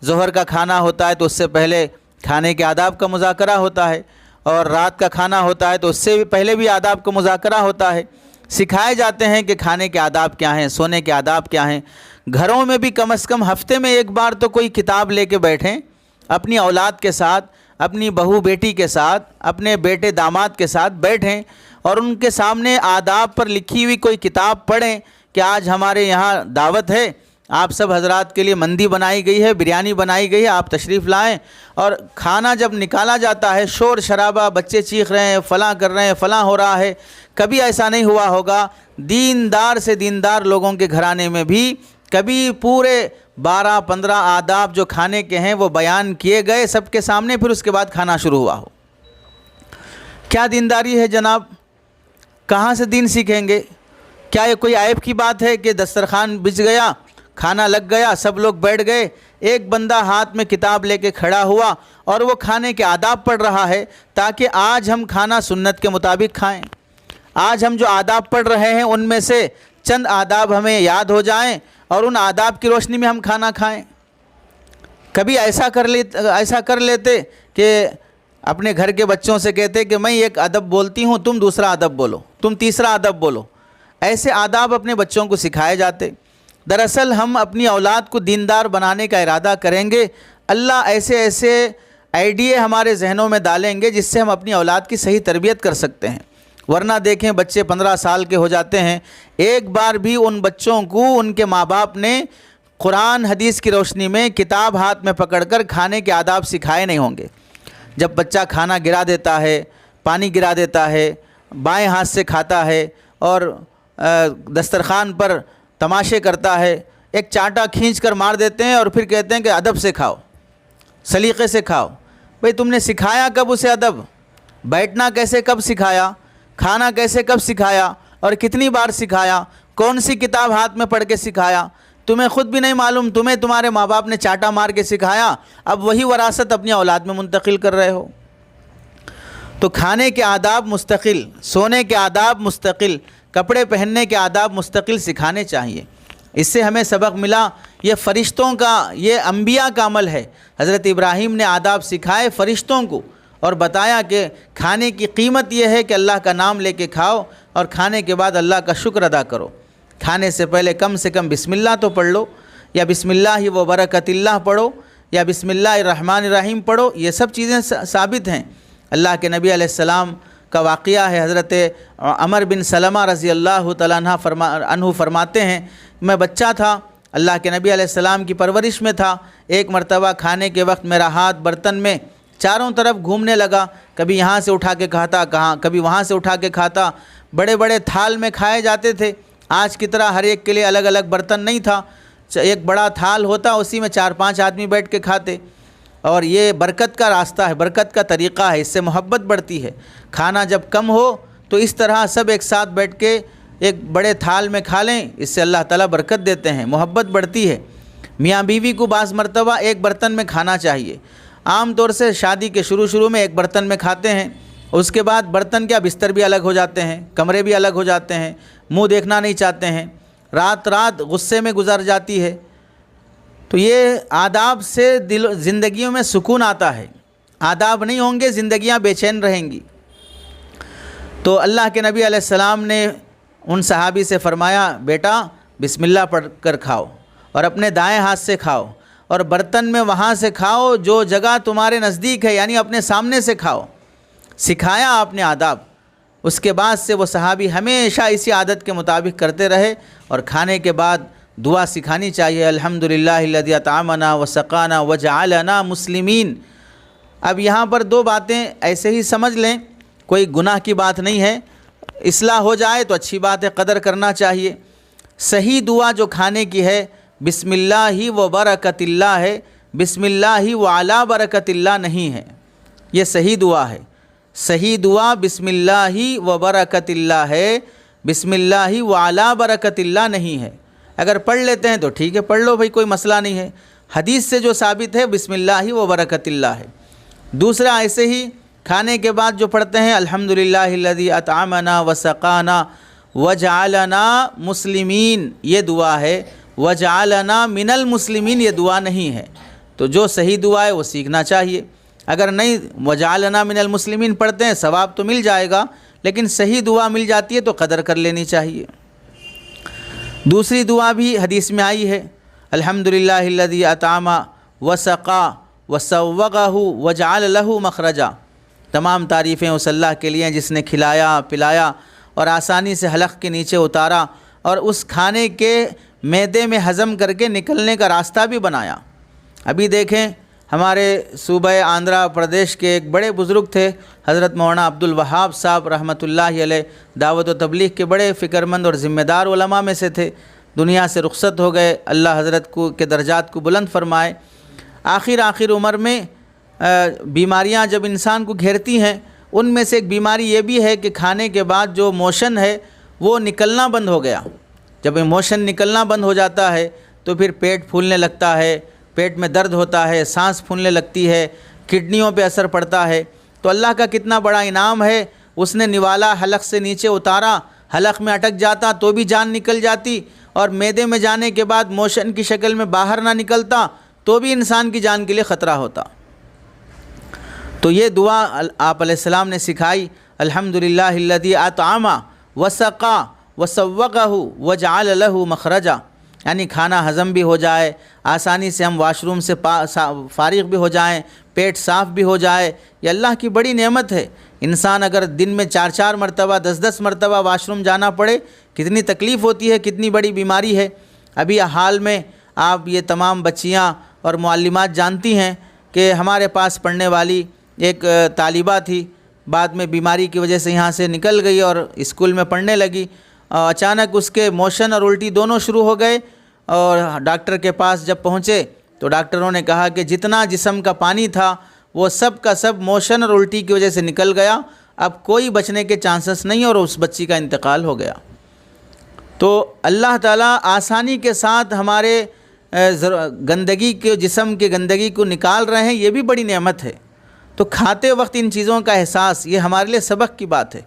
ظہر کا کھانا ہوتا ہے تو اس سے پہلے کھانے کے آداب کا مذاکرہ ہوتا ہے، اور رات کا کھانا ہوتا ہے تو اس سے پہلے بھی آداب کا مذاکرہ ہوتا ہے۔ سکھائے جاتے ہیں کہ کھانے کے آداب کیا ہیں، سونے کے آداب کیا ہیں۔ گھروں میں بھی کم از کم ہفتے میں ایک بار تو کوئی کتاب لے کے بیٹھیں، اپنی اولاد کے ساتھ، اپنی بہو بیٹی کے ساتھ، اپنے بیٹے داماد کے ساتھ بیٹھیں اور ان کے سامنے آداب پر لکھی ہوئی کوئی کتاب پڑھیں کہ آج ہمارے یہاں دعوت ہے، آپ سب حضرات کے لیے مندی بنائی گئی ہے، بریانی بنائی گئی ہے، آپ تشریف لائیں۔ اور کھانا جب نکالا جاتا ہے، شور شرابہ، بچے چیخ رہے ہیں، فلاں کر رہے ہیں، فلاں ہو رہا ہے، کبھی ایسا نہیں ہوا ہوگا دیندار سے دیندار لوگوں کے گھرانے میں بھی کبھی پورے 12-15 آداب جو کھانے کے ہیں وہ بیان کیے گئے سب کے سامنے، پھر اس کے بعد کھانا شروع ہوا ہو۔ کیا دینداری ہے جناب؟ کہاں سے دین سیکھیں گے؟ کیا یہ کوئی عیب کی بات ہے کہ دسترخوان بچھ گیا، کھانا لگ گیا، سب لوگ بیٹھ گئے، ایک بندہ ہاتھ میں کتاب لے کے کھڑا ہوا اور وہ کھانے کے آداب پڑھ رہا ہے تاکہ آج ہم کھانا سنت کے مطابق کھائیں۔ آج ہم جو آداب پڑھ رہے ہیں ان میں سے چند آداب ہمیں یاد ہو جائیں اور ان آداب کی روشنی میں ہم کھانا کھائیں۔ کبھی ایسا کر لیتے کہ اپنے گھر کے بچوں سے کہتے کہ میں ایک ادب بولتی ہوں، تم دوسرا ادب بولو، تم تیسرا ادب بولو۔ ایسے آداب اپنے بچوں کو سکھائے جاتے۔ دراصل ہم اپنی اولاد کو دیندار بنانے کا ارادہ کریں گے، اللہ ایسے ایسے آئیڈیے ہمارے ذہنوں میں ڈالیں گے جس سے ہم اپنی اولاد کی صحیح تربیت کر سکتے ہیں۔ ورنہ دیکھیں بچے 15 سال کے ہو جاتے ہیں، ایک بار بھی ان بچوں کو ان کے ماں باپ نے قرآن حدیث کی روشنی میں کتاب ہاتھ میں پکڑ کر کھانے کے آداب سکھائے نہیں ہوں گے۔ جب بچہ کھانا گرا دیتا ہے، پانی گرا دیتا ہے، بائیں ہاتھ سے کھاتا ہے اور دسترخوان پر تماشے کرتا ہے، ایک چانٹا کھینچ کر مار دیتے ہیں اور پھر کہتے ہیں کہ ادب سے کھاؤ، سلیقے سے کھاؤ۔ بھئی تم نے سکھایا کب اسے ادب؟ بیٹھنا کیسے کب سکھایا؟ کھانا کیسے کب سکھایا اور کتنی بار سکھایا؟ کون سی کتاب ہاتھ میں پڑھ کے سکھایا؟ تمہیں خود بھی نہیں معلوم، تمہیں تمہارے ماں باپ نے چانٹا مار کے سکھایا، اب وہی وراثت اپنی اولاد میں منتقل کر رہے ہو۔ تو کھانے کے آداب مستقل، سونے کے آداب مستقل، کپڑے پہننے کے آداب مستقل سکھانے چاہیے۔ اس سے ہمیں سبق ملا، یہ فرشتوں کا، یہ انبیاء کا عمل ہے۔ حضرت ابراہیم نے آداب سکھائے فرشتوں کو اور بتایا کہ کھانے کی قیمت یہ ہے کہ اللہ کا نام لے کے کھاؤ اور کھانے کے بعد اللہ کا شکر ادا کرو۔ کھانے سے پہلے سے کم بسم اللہ تو پڑھ لو، یا بسم اللہ و برکت اللہ پڑھو، یا بسم اللہ الرحمن الرحیم پڑھو۔ یہ سب چیزیں ثابت ہیں۔ اللہ کے نبی علیہ السلام کا واقعہ ہے، حضرت عمر بن سلمہ رضی اللہ تعالیٰ عنہ فرماتے ہیں، میں بچہ تھا، اللہ کے نبی علیہ السلام کی پرورش میں تھا۔ ایک مرتبہ کھانے کے وقت میرا ہاتھ برتن میں چاروں طرف گھومنے لگا، کبھی یہاں سے اٹھا کے کھاتا، کبھی وہاں سے اٹھا کے کھاتا۔ بڑے بڑے تھال میں کھائے جاتے تھے، آج کی طرح ہر ایک کے لیے الگ الگ برتن نہیں تھا، ایک بڑا تھال ہوتا، اسی میں 4-5 آدمی بیٹھ کے کھاتے۔ اور یہ برکت کا راستہ ہے، برکت کا طریقہ ہے، اس سے محبت بڑھتی ہے۔ کھانا جب کم ہو تو اس طرح سب ایک ساتھ بیٹھ کے ایک بڑے تھال میں کھا لیں، اس سے اللہ تعالیٰ برکت دیتے ہیں، محبت بڑھتی ہے۔ میاں بیوی کو بعض مرتبہ ایک برتن میں کھانا چاہیے۔ عام طور سے شادی کے شروع میں ایک برتن میں کھاتے ہیں، اس کے بعد برتن کیا بستر بھی الگ ہو جاتے ہیں، کمرے بھی الگ ہو جاتے ہیں، منہ دیکھنا نہیں چاہتے ہیں، رات غصے میں گزر جاتی ہے۔ تو یہ آداب سے زندگیوں میں سکون آتا ہے۔ آداب نہیں ہوں گے زندگیاں بے چین رہیں گی۔ تو اللہ کے نبی علیہ السلام نے ان صحابی سے فرمایا، بیٹا بسم اللہ پڑھ کر کھاؤ اور اپنے دائیں ہاتھ سے کھاؤ، اور برتن میں وہاں سے کھاؤ جو جگہ تمہارے نزدیک ہے، یعنی اپنے سامنے سے کھاؤ۔ سکھایا آپ نے آداب۔ اس کے بعد سے وہ صحابی ہمیشہ اسی عادت کے مطابق کرتے رہے، اور کھانے کے بعد دعا سکھانی چاہیے، الحمدللہ الذی اطعمنا وسقانا وجعلنا مسلمین۔ اب یہاں پر 2 باتیں ایسے ہی سمجھ لیں، کوئی گناہ کی بات نہیں ہے، اصلاح ہو جائے تو اچھی بات ہے، قدر کرنا چاہیے۔ صحیح دعا جو کھانے کی ہے بسم اللہ و برکت اللہ ہے، بسم اللہ و علی برکت اللہ نہیں ہے، یہ صحیح دعا ہے۔ صحیح دعا بسم اللہ و برکت اللہ ہے، بسم اللہ و علی برکت اللہ نہیں ہے۔ اگر پڑھ لیتے ہیں تو ٹھیک ہے، پڑھ لو بھائی، کوئی مسئلہ نہیں ہے۔ حدیث سے جو ثابت ہے بسم اللہ و برکت اللہ ہے۔ دوسرا ایسے ہی کھانے کے بعد جو پڑھتے ہیں الحمدللہ الذی اطعمنا وسقانا وجعلنا مسلمین، یہ دعا ہے۔ وجعلنا من المسلمین یہ دعا نہیں ہے۔ تو جو صحیح دعا ہے وہ سیکھنا چاہیے۔ اگر نہیں وجعلنا من المسلمین پڑھتے ہیں ثواب تو مل جائے گا، لیکن صحیح دعا مل جاتی ہے تو قدر کر لینی چاہیے۔ دوسری دعا بھی حدیث میں آئی ہے، الحمدللہ الذی اطعم وسقا وسوغہ وجعل لہ مخرجا۔ تمام تعریفیں اس اللہ کے لیے جس نے کھلایا پلایا اور آسانی سے حلق کے نیچے اتارا اور اس کھانے کے معدے میں ہضم کر کے نکلنے کا راستہ بھی بنایا۔ ابھی دیکھیں ہمارے صوبہ آندھرا پردیش کے ایک بڑے بزرگ تھے، حضرت مولانا عبد الوہاب صاحب رحمۃ اللہ علیہ، دعوت و تبلیغ کے بڑے فکرمند اور ذمہ دار علماء میں سے تھے، دنیا سے رخصت ہو گئے، اللہ حضرت کے درجات کو بلند فرمائے۔ آخر عمر میں بیماریاں جب انسان کو گھیرتی ہیں، ان میں سے ایک بیماری یہ بھی ہے کہ کھانے کے بعد جو موشن ہے وہ نکلنا بند ہو گیا۔ جب موشن نکلنا بند ہو جاتا ہے تو پھر پیٹ پھولنے لگتا ہے، پیٹ میں درد ہوتا ہے، سانس پھولنے لگتی ہے، کڈنیوں پہ اثر پڑتا ہے۔ تو اللہ کا کتنا بڑا انعام ہے، اس نے نوالا حلق سے نیچے اتارا، حلق میں اٹک جاتا تو بھی جان نکل جاتی، اور معدے میں جانے کے بعد موشن کی شکل میں باہر نہ نکلتا تو بھی انسان کی جان کے لیے خطرہ ہوتا۔ تو یہ دعا آپ علیہ السلام نے سکھائی، الحمدللہ الذی اطعم وسقا وسوقہ وجعل لہ مخرجا، یعنی کھانا ہضم بھی ہو جائے، آسانی سے ہم واش روم سے فارغ بھی ہو جائیں، پیٹ صاف بھی ہو جائے، یہ اللہ کی بڑی نعمت ہے۔ انسان اگر دن میں 4 مرتبہ 10 مرتبہ واش روم جانا پڑے، کتنی تکلیف ہوتی ہے، کتنی بڑی بیماری ہے۔ ابھی حال میں آپ یہ تمام بچیاں اور معلمات جانتی ہیں کہ ہمارے پاس پڑھنے والی ایک طالبہ تھی، بعد میں بیماری کی وجہ سے یہاں سے نکل گئی اور اسکول میں پڑھنے لگی، اچانک اس کے موشن اور الٹی دونوں شروع ہو گئے، اور ڈاکٹر کے پاس جب پہنچے تو ڈاکٹروں نے کہا کہ جتنا جسم کا پانی تھا وہ سب کا سب موشن اور الٹی کی وجہ سے نکل گیا، اب کوئی بچنے کے چانسز نہیں، اور اس بچی کا انتقال ہو گیا۔ تو اللہ تعالیٰ آسانی کے ساتھ ہمارے گندگی کے جسم کے گندگی کو نکال رہے ہیں، یہ بھی بڑی نعمت ہے۔ تو کھاتے وقت ان چیزوں کا احساس، یہ ہمارے لیے سبق کی بات ہے۔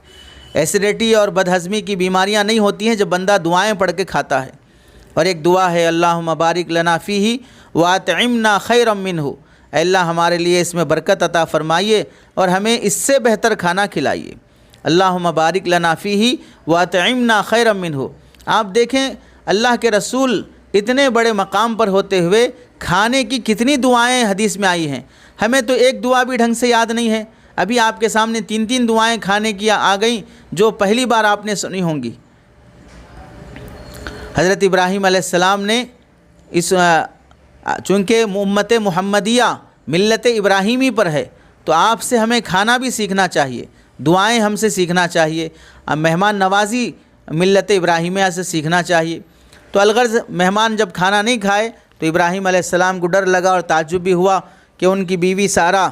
ایسیڈیٹی اور بدہضمی کی بیماریاں نہیں ہوتی ہیں جب بندہ دعائیں پڑھ کے کھاتا ہے۔ اور ایک دعا ہے، اللہم بارک لنا فیہ واطعمنا خیرا منہ، اے اللہ ہمارے لیے اس میں برکت عطا فرمائیے اور ہمیں اس سے بہتر کھانا کھلائیے۔ اللہم بارک لنا فیہ واطعمنا خیرا منہ۔ آپ دیکھیں اللہ کے رسول اتنے بڑے مقام پر ہوتے ہوئے کھانے کی کتنی دعائیں حدیث میں آئی ہیں، ہمیں تو ایک دعا بھی ڈھنگ سے یاد نہیں ہے۔ ابھی آپ کے سامنے 3 دعائیں کھانے کی آ گئیں جو پہلی بار آپ نے سنی ہوں گی۔ حضرت ابراہیم علیہ السلام نے چونکہ امت محمدیہ ملت ابراہیمی پر ہے تو آپ سے ہمیں کھانا بھی سیکھنا چاہیے، دعائیں ہم سے سیکھنا چاہیے، مہمان نوازی ملت ابراہیمیہ سے سیکھنا چاہیے۔ تو الغرض مہمان جب کھانا نہیں کھائے تو ابراہیم علیہ السلام کو ڈر لگا اور تعجب بھی ہوا کہ ان کی بیوی سارہ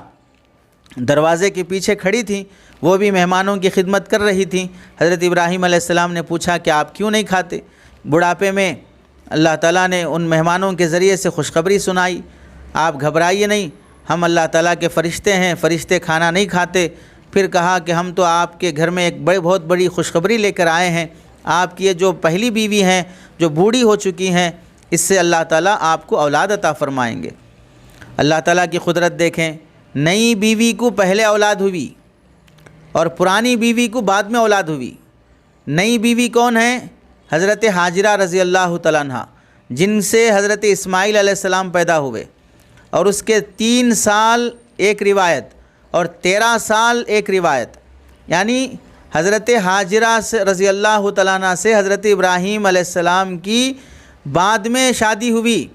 دروازے کے پیچھے کھڑی تھیں، وہ بھی مہمانوں کی خدمت کر رہی تھیں۔ حضرت ابراہیم علیہ السلام نے پوچھا کہ آپ کیوں نہیں کھاتے؟ بڑھاپے میں اللہ تعالیٰ نے ان مہمانوں کے ذریعے سے خوشخبری سنائی، آپ گھبرائیے نہیں، ہم اللہ تعالیٰ کے فرشتے ہیں، فرشتے کھانا نہیں کھاتے۔ پھر کہا کہ ہم تو آپ کے گھر میں ایک بہت بڑی خوشخبری لے کر آئے ہیں، آپ کی یہ جو پہلی بیوی ہیں جو بوڑھی ہو چکی ہیں، اس سے اللہ تعالیٰ آپ کو اولاد عطا فرمائیں گے۔ اللہ تعالیٰ کی قدرت دیکھیں، نئی بیوی کو پہلے اولاد ہوئی اور پرانی بیوی کو بعد میں اولاد ہوئی۔ نئی بیوی کون ہے؟ حضرت حاجرہ رضی اللہ تعالیٰ عنہ، جن سے حضرت اسماعیل علیہ السلام پیدا ہوئے، اور اس کے 3 سال ایک روایت اور 13 سال ایک روایت، یعنی حضرت حاجرہ رضی اللہ تعالیٰ عنہ سے حضرت ابراہیم علیہ السلام کی بعد میں شادی ہوئی۔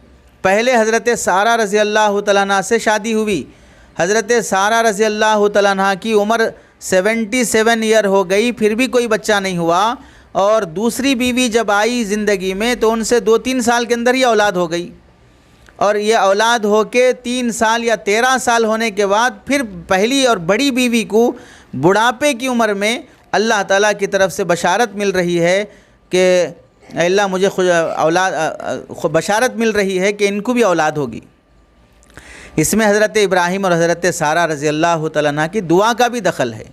پہلے حضرت سارہ رضی اللہ تعالیٰ عنہ سے شادی ہوئی، حضرت سارہ رضی اللہ تعالیٰ عنہ کی عمر 77 ایئر ہو گئی، پھر بھی کوئی بچہ نہیں ہوا، اور دوسری بیوی جب آئی زندگی میں تو ان سے 2-3 سال کے اندر ہی اولاد ہو گئی، اور یہ اولاد ہو کے 3 سال یا 13 سال ہونے کے بعد پھر پہلی اور بڑی بیوی کو بڑھاپے کی عمر میں اللہ تعالیٰ کی طرف سے بشارت مل رہی ہے کہ اے اللہ مجھے بشارت مل رہی ہے کہ ان کو بھی اولاد ہوگی۔ اس میں حضرت ابراہیم اور حضرت سارہ رضی اللہ تعالیٰ عنہ کی دعا کا بھی دخل ہے۔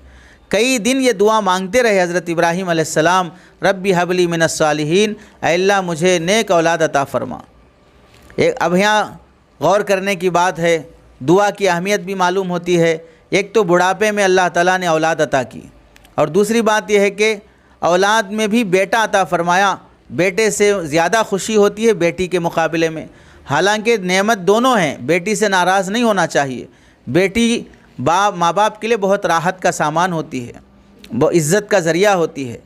کئی دن یہ دعا مانگتے رہے حضرت ابراہیم علیہ السلام، ربی حب لی من الصالحین، اے اللہ مجھے نیک اولاد عطا فرما۔ اب یہاں غور کرنے کی بات ہے، دعا کی اہمیت بھی معلوم ہوتی ہے۔ ایک تو بڑھاپے میں اللہ تعالیٰ نے اولاد عطا کی، اور دوسری بات یہ ہے کہ اولاد میں بھی بیٹا عطا فرمایا۔ بیٹے سے زیادہ خوشی ہوتی ہے بیٹی کے مقابلے میں، حالانکہ نعمت دونوں ہیں، بیٹی سے ناراض نہیں ہونا چاہیے۔ بیٹی ماں باپ کے لیے بہت راحت کا سامان ہوتی ہے، وہ عزت کا ذریعہ ہوتی ہے۔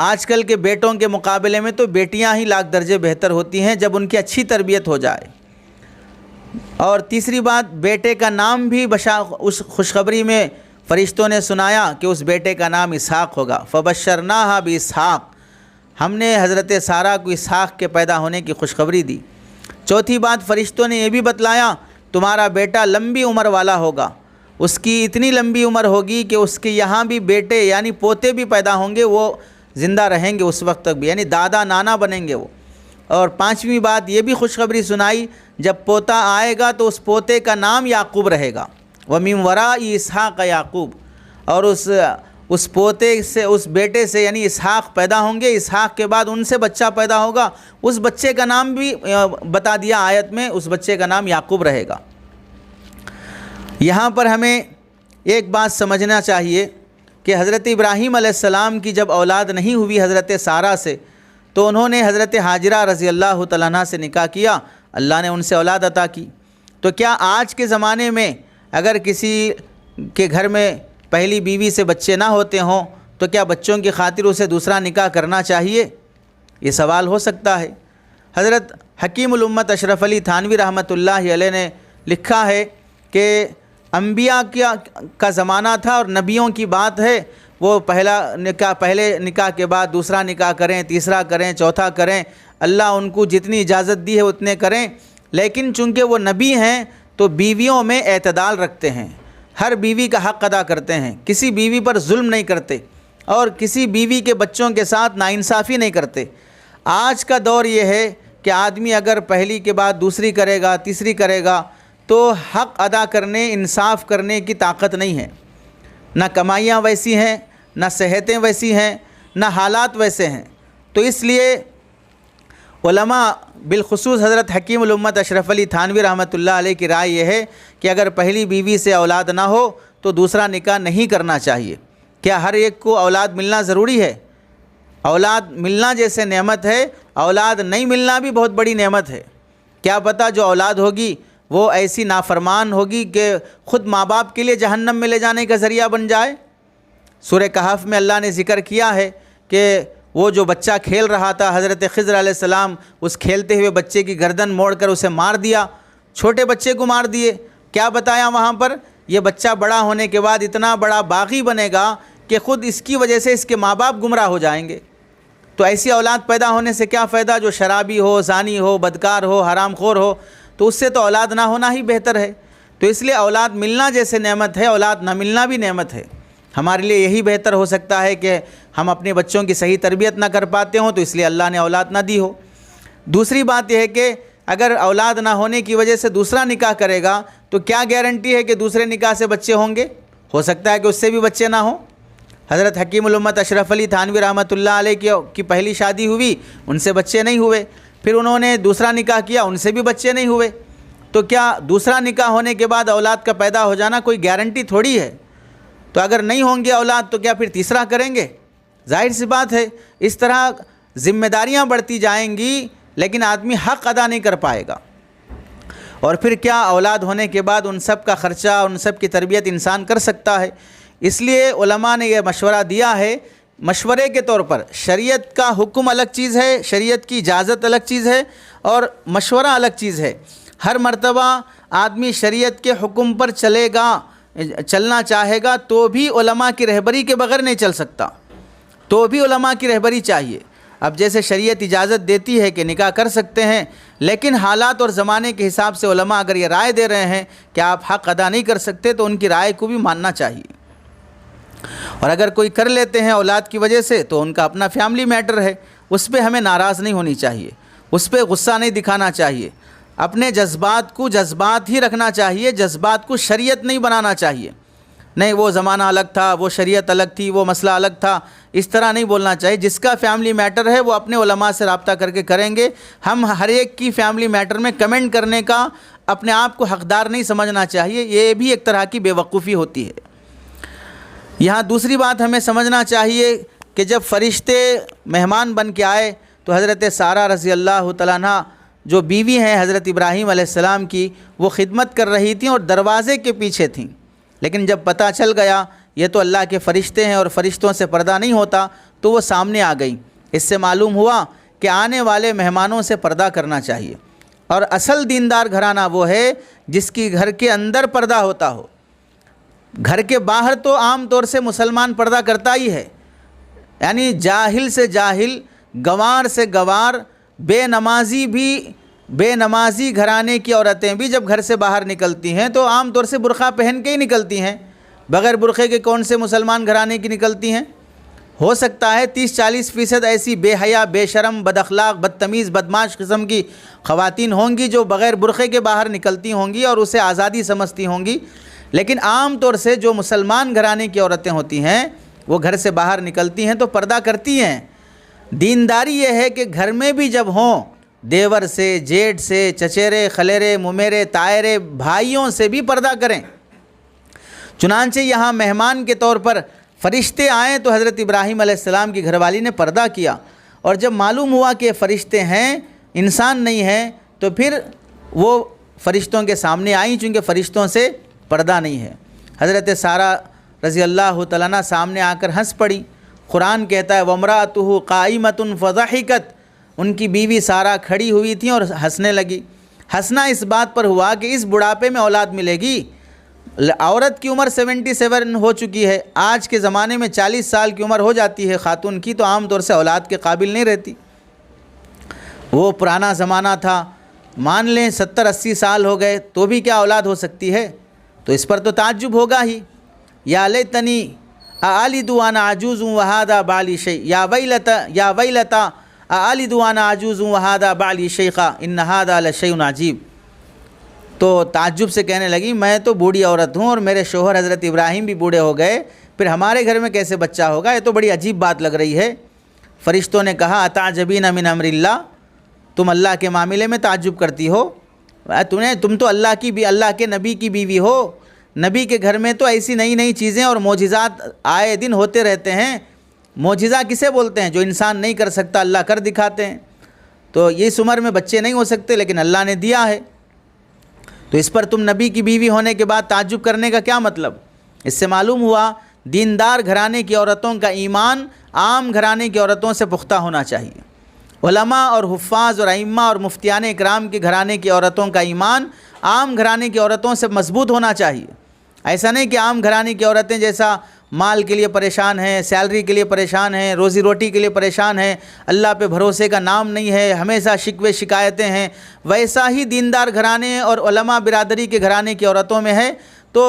آج کل کے بیٹوں کے مقابلے میں تو بیٹیاں ہی لاکھ درجے بہتر ہوتی ہیں جب ان کی اچھی تربیت ہو جائے۔ اور تیسری بات، بیٹے کا نام بھی اس خوشخبری میں فرشتوں نے سنایا کہ اس بیٹے کا نام اسحاق ہوگا، فبشرناہا باسحاق، ہم نے حضرت سارہ کو اسحاق کے پیدا ہونے کی خوشخبری دی۔ چوتھی بات، فرشتوں نے یہ بھی بتلایا تمہارا بیٹا لمبی عمر والا ہوگا، اس کی اتنی لمبی عمر ہوگی کہ اس کے یہاں بھی بیٹے یعنی پوتے بھی پیدا ہوں گے، وہ زندہ رہیں گے اس وقت تک بھی، یعنی دادا نانا بنیں گے وہ، اور پانچویں بات یہ بھی خوشخبری سنائی، جب پوتا آئے گا تو اس پوتے کا نام یعقوب رہے گا، وَمِن وَرَاءِ اسحاق یعقوب، اور اس پوتے سے، اس بیٹے سے یعنی اسحاق پیدا ہوں گے، اسحاق کے بعد ان سے بچہ پیدا ہوگا، اس بچے کا نام بھی بتا دیا آیت میں، اس بچے کا نام یعقوب رہے گا۔ یہاں پر ہمیں ایک بات سمجھنا چاہیے کہ حضرت ابراہیم علیہ السلام کی جب اولاد نہیں ہوئی حضرت سارہ سے، تو انہوں نے حضرت حاجرہ رضی اللہ تعالیٰ عنہ سے نکاح کیا، اللہ نے ان سے اولاد عطا کی۔ تو کیا آج کے زمانے میں اگر کسی کے گھر میں پہلی بیوی سے بچے نہ ہوتے ہوں تو کیا بچوں کی خاطر اسے دوسرا نکاح کرنا چاہیے؟ یہ سوال ہو سکتا ہے۔ حضرت حکیم الامت اشرف علی تھانوی رحمۃ اللہ علیہ نے لکھا ہے کہ انبیاء کا زمانہ تھا اور نبیوں کی بات ہے، وہ پہلے نکاح کے بعد دوسرا نکاح کریں، تیسرا کریں، چوتھا کریں، اللہ ان کو جتنی اجازت دی ہے اتنے کریں، لیکن چونکہ وہ نبی ہیں تو بیویوں میں اعتدال رکھتے ہیں، ہر بیوی کا حق ادا کرتے ہیں، کسی بیوی پر ظلم نہیں کرتے اور کسی بیوی کے بچوں کے ساتھ ناانصافی نہیں کرتے۔ آج کا دور یہ ہے کہ آدمی اگر پہلی کے بعد دوسری کرے گا، تیسری کرے گا تو حق ادا کرنے، انصاف کرنے کی طاقت نہیں ہے، نہ کمائیاں ویسی ہیں، نہ صحتیں ویسی ہیں، نہ حالات ویسے ہیں۔ تو اس لیے علماء بالخصوص حضرت حکیم الامت اشرف علی تھانوی رحمۃ اللہ علیہ کی رائے یہ ہے کہ اگر پہلی بیوی سے اولاد نہ ہو تو دوسرا نکاح نہیں کرنا چاہیے۔ کیا ہر ایک کو اولاد ملنا ضروری ہے؟ اولاد ملنا جیسے نعمت ہے، اولاد نہیں ملنا بھی بہت بڑی نعمت ہے۔ کیا پتہ جو اولاد ہوگی وہ ایسی نافرمان ہوگی کہ خود ماں باپ کے لیے جہنم میں لے جانے کا ذریعہ بن جائے۔ سورہ کہف میں اللہ نے ذکر کیا ہے کہ وہ جو بچہ کھیل رہا تھا، حضرت خضر علیہ السلام اس کھیلتے ہوئے بچے کی گردن موڑ کر اسے مار دیا، چھوٹے بچے کو مار دیے۔ کیا بتایا وہاں پر؟ یہ بچہ بڑا ہونے کے بعد اتنا بڑا باغی بنے گا کہ خود اس کی وجہ سے اس کے ماں باپ گمراہ ہو جائیں گے۔ تو ایسی اولاد پیدا ہونے سے کیا فائدہ جو شرابی ہو، زانی ہو، بدکار ہو، حرام خور ہو؟ تو اس سے تو اولاد نہ ہونا ہی بہتر ہے۔ تو اس لیے اولاد ملنا جیسے نعمت ہے، اولاد نہ ملنا بھی نعمت ہے۔ ہمارے لیے یہی بہتر ہو سکتا ہے کہ ہم اپنے بچوں کی صحیح تربیت نہ کر پاتے ہوں تو اس لیے اللہ نے اولاد نہ دی ہو۔ دوسری بات یہ ہے کہ اگر اولاد نہ ہونے کی وجہ سے دوسرا نکاح کرے گا تو کیا گارنٹی ہے کہ دوسرے نکاح سے بچے ہوں گے؟ ہو سکتا ہے کہ اس سے بھی بچے نہ ہوں۔ حضرت حکیم الامت اشرف علی تھانوی رحمۃ اللہ علیہ کی پہلی شادی ہوئی، ان سے بچے نہیں ہوئے، پھر انہوں نے دوسرا نکاح کیا، ان سے بھی بچے نہیں ہوئے۔ تو کیا دوسرا نکاح ہونے کے بعد اولاد کا پیدا ہو جانا کوئی گارنٹی تھوڑی ہے؟ تو اگر نہیں ہوں گے اولاد تو کیا پھر تیسرا کریں گے؟ ظاہر سی بات ہے۔ اس طرح ذمہ داریاں بڑھتی جائیں گی لیکن آدمی حق ادا نہیں کر پائے گا، اور پھر کیا اولاد ہونے کے بعد ان سب کا خرچہ، ان سب کی تربیت انسان کر سکتا ہے؟ اس لیے علماء نے یہ مشورہ دیا ہے، مشورے کے طور پر شریعت کا حکم الگ چیز ہے، شریعت کی اجازت الگ چیز ہے اور مشورہ الگ چیز ہے۔ ہر مرتبہ آدمی شریعت کے حکم پر چلنا چاہے گا تو بھی علماء کی رہبری کے بغیر نہیں چل سکتا، تو بھی علماء کی رہبری چاہیے۔ اب جیسے شریعت اجازت دیتی ہے کہ نکاح کر سکتے ہیں، لیکن حالات اور زمانے کے حساب سے علماء اگر یہ رائے دے رہے ہیں کہ آپ حق ادا نہیں کر سکتے تو ان کی رائے کو بھی ماننا چاہیے۔ اور اگر کوئی کر لیتے ہیں اولاد کی وجہ سے تو ان کا اپنا فیملی میٹر ہے، اس پہ ہمیں ناراض نہیں ہونی چاہیے، اس پہ غصہ نہیں دکھانا چاہیے، اپنے جذبات کو جذبات ہی رکھنا چاہیے، جذبات کو شریعت نہیں بنانا چاہیے۔ نہیں وہ زمانہ الگ تھا، وہ شریعت الگ تھی، وہ مسئلہ الگ تھا، اس طرح نہیں بولنا چاہیے۔ جس کا فیملی میٹر ہے وہ اپنے علماء سے رابطہ کر کے کریں گے۔ ہم ہر ایک کی فیملی میٹر میں کمنٹ کرنے کا اپنے آپ کو حقدار نہیں سمجھنا چاہیے، یہ بھی ایک طرح کی بے وقوفی ہوتی ہے۔ یہاں دوسری بات ہمیں سمجھنا چاہیے کہ جب فرشتے مہمان بن کے آئے تو حضرت سارہ رضی اللہ تعالیٰ عنہ جو بیوی ہیں حضرت ابراہیم علیہ السلام کی، وہ خدمت کر رہی تھیں اور دروازے کے پیچھے تھیں، لیکن جب پتہ چل گیا یہ تو اللہ کے فرشتے ہیں اور فرشتوں سے پردہ نہیں ہوتا تو وہ سامنے آ گئیں۔ اس سے معلوم ہوا کہ آنے والے مہمانوں سے پردہ کرنا چاہیے، اور اصل دیندار گھرانہ وہ ہے جس کی گھر کے اندر پردہ ہوتا ہو۔ گھر کے باہر تو عام طور سے مسلمان پردہ کرتا ہی ہے، یعنی جاہل سے جاہل، گوار سے گوار، بے نمازی گھرانے کی عورتیں بھی جب گھر سے باہر نکلتی ہیں تو عام طور سے برقع پہن کے ہی نکلتی ہیں۔ بغیر برقعے کے کون سے مسلمان گھرانے کی نکلتی ہیں؟ ہو سکتا ہے 30-40% ایسی بے حیا، بے شرم، بد اخلاق، بدتمیز، بدمعاش قسم کی خواتین ہوں گی جو بغیر برقعے کے باہر نکلتی ہوں گی اور اسے آزادی سمجھتی ہوں گی، لیکن عام طور سے جو مسلمان گھرانے کی عورتیں ہوتی ہیں وہ گھر سے باہر نکلتی ہیں تو پردہ کرتی ہیں۔ دینداری یہ ہے کہ گھر میں بھی جب ہوں، دیور سے، جیٹھ سے، چچیرے، خلیرے، ممیرے، تائرے، بھائیوں سے بھی پردہ کریں۔ چنانچہ یہاں مہمان کے طور پر فرشتے آئیں تو حضرت ابراہیم علیہ السلام کی گھر والی نے پردہ کیا، اور جب معلوم ہوا کہ فرشتے ہیں، انسان نہیں ہیں، تو پھر وہ فرشتوں کے سامنے آئیں، چونکہ فرشتوں سے پردہ نہیں ہے۔ حضرت سارہ رضی اللہ تعالیٰ عنہ سامنے آ کر ہنس پڑی۔ قرآن کہتا ہے وَامْرَأَتُهُ قَائِمَةٌ فَضَحِكَتْ، ان کی بیوی سارہ کھڑی ہوئی تھیں اور ہنسنے لگی۔ ہنسنا اس بات پر ہوا کہ اس بڑھاپے میں اولاد ملے گی۔ عورت کی عمر 77 ہو چکی ہے، آج کے زمانے میں 40 سال کی عمر ہو جاتی ہے خاتون کی تو عام طور سے اولاد کے قابل نہیں رہتی۔ وہ پرانا زمانہ تھا، مان لیں 70-80 سال ہو گئے تو بھی کیا اولاد ہو سکتی ہے؟ تو اس پر تو تعجب ہوگا ہی۔ یا لیتنی اَأَلِدُ وَأَنَا عَجُوزٌ وَهَذَا بَعْلِي شَيْخٌ یا ویلتا اَأَلِدُ وَأَنَا عَجُوزٌ وَهَذَا بَعْلِي شَيْخٌ إِنَّ هَذَا لَشَيْءٌ عَجِيبٌ۔ تو تعجب سے کہنے لگی میں تو بوڑھی عورت ہوں اور میرے شوہر حضرت ابراہیم بھی بوڑھے ہو گئے، پھر ہمارے گھر میں کیسے بچہ ہوگا؟ یہ تو بڑی عجیب بات لگ رہی ہے۔ فرشتوں نے کہا اتعجبین من امر اللہ، تم اللہ کے معاملے میں تعجب کرتی ہو؟ تم تو اللہ کے نبی کی بیوی ہو، نبی کے گھر میں تو ایسی نئی نئی چیزیں اور معجزات آئے دن ہوتے رہتے ہیں۔ معجزہ کسے بولتے ہیں؟ جو انسان نہیں کر سکتا اللہ کر دکھاتے ہیں۔ تو اس عمر میں بچے نہیں ہو سکتے لیکن اللہ نے دیا ہے، تو اس پر تم نبی کی بیوی ہونے کے بعد تعجب کرنے کا کیا مطلب؟ اس سے معلوم ہوا دیندار گھرانے کی عورتوں کا ایمان عام گھرانے کی عورتوں سے پختہ ہونا چاہیے۔ علماء اور حفاظ اور ائمہ اور مفتیان اکرام کے گھرانے کی عورتوں کا ایمان عام گھرانے کی عورتوں سے مضبوط ہونا چاہیے۔ ایسا نہیں کہ عام گھرانے کی عورتیں جیسا مال کے لیے پریشان ہیں، سیلری کے لیے پریشان ہیں، روزی روٹی کے لیے پریشان ہیں، اللہ پہ بھروسے کا نام نہیں ہے، ہمیشہ شکوے شکایتیں ہیں، ویسا ہی دیندار گھرانے اور علماء برادری کے گھرانے کی عورتوں میں ہے تو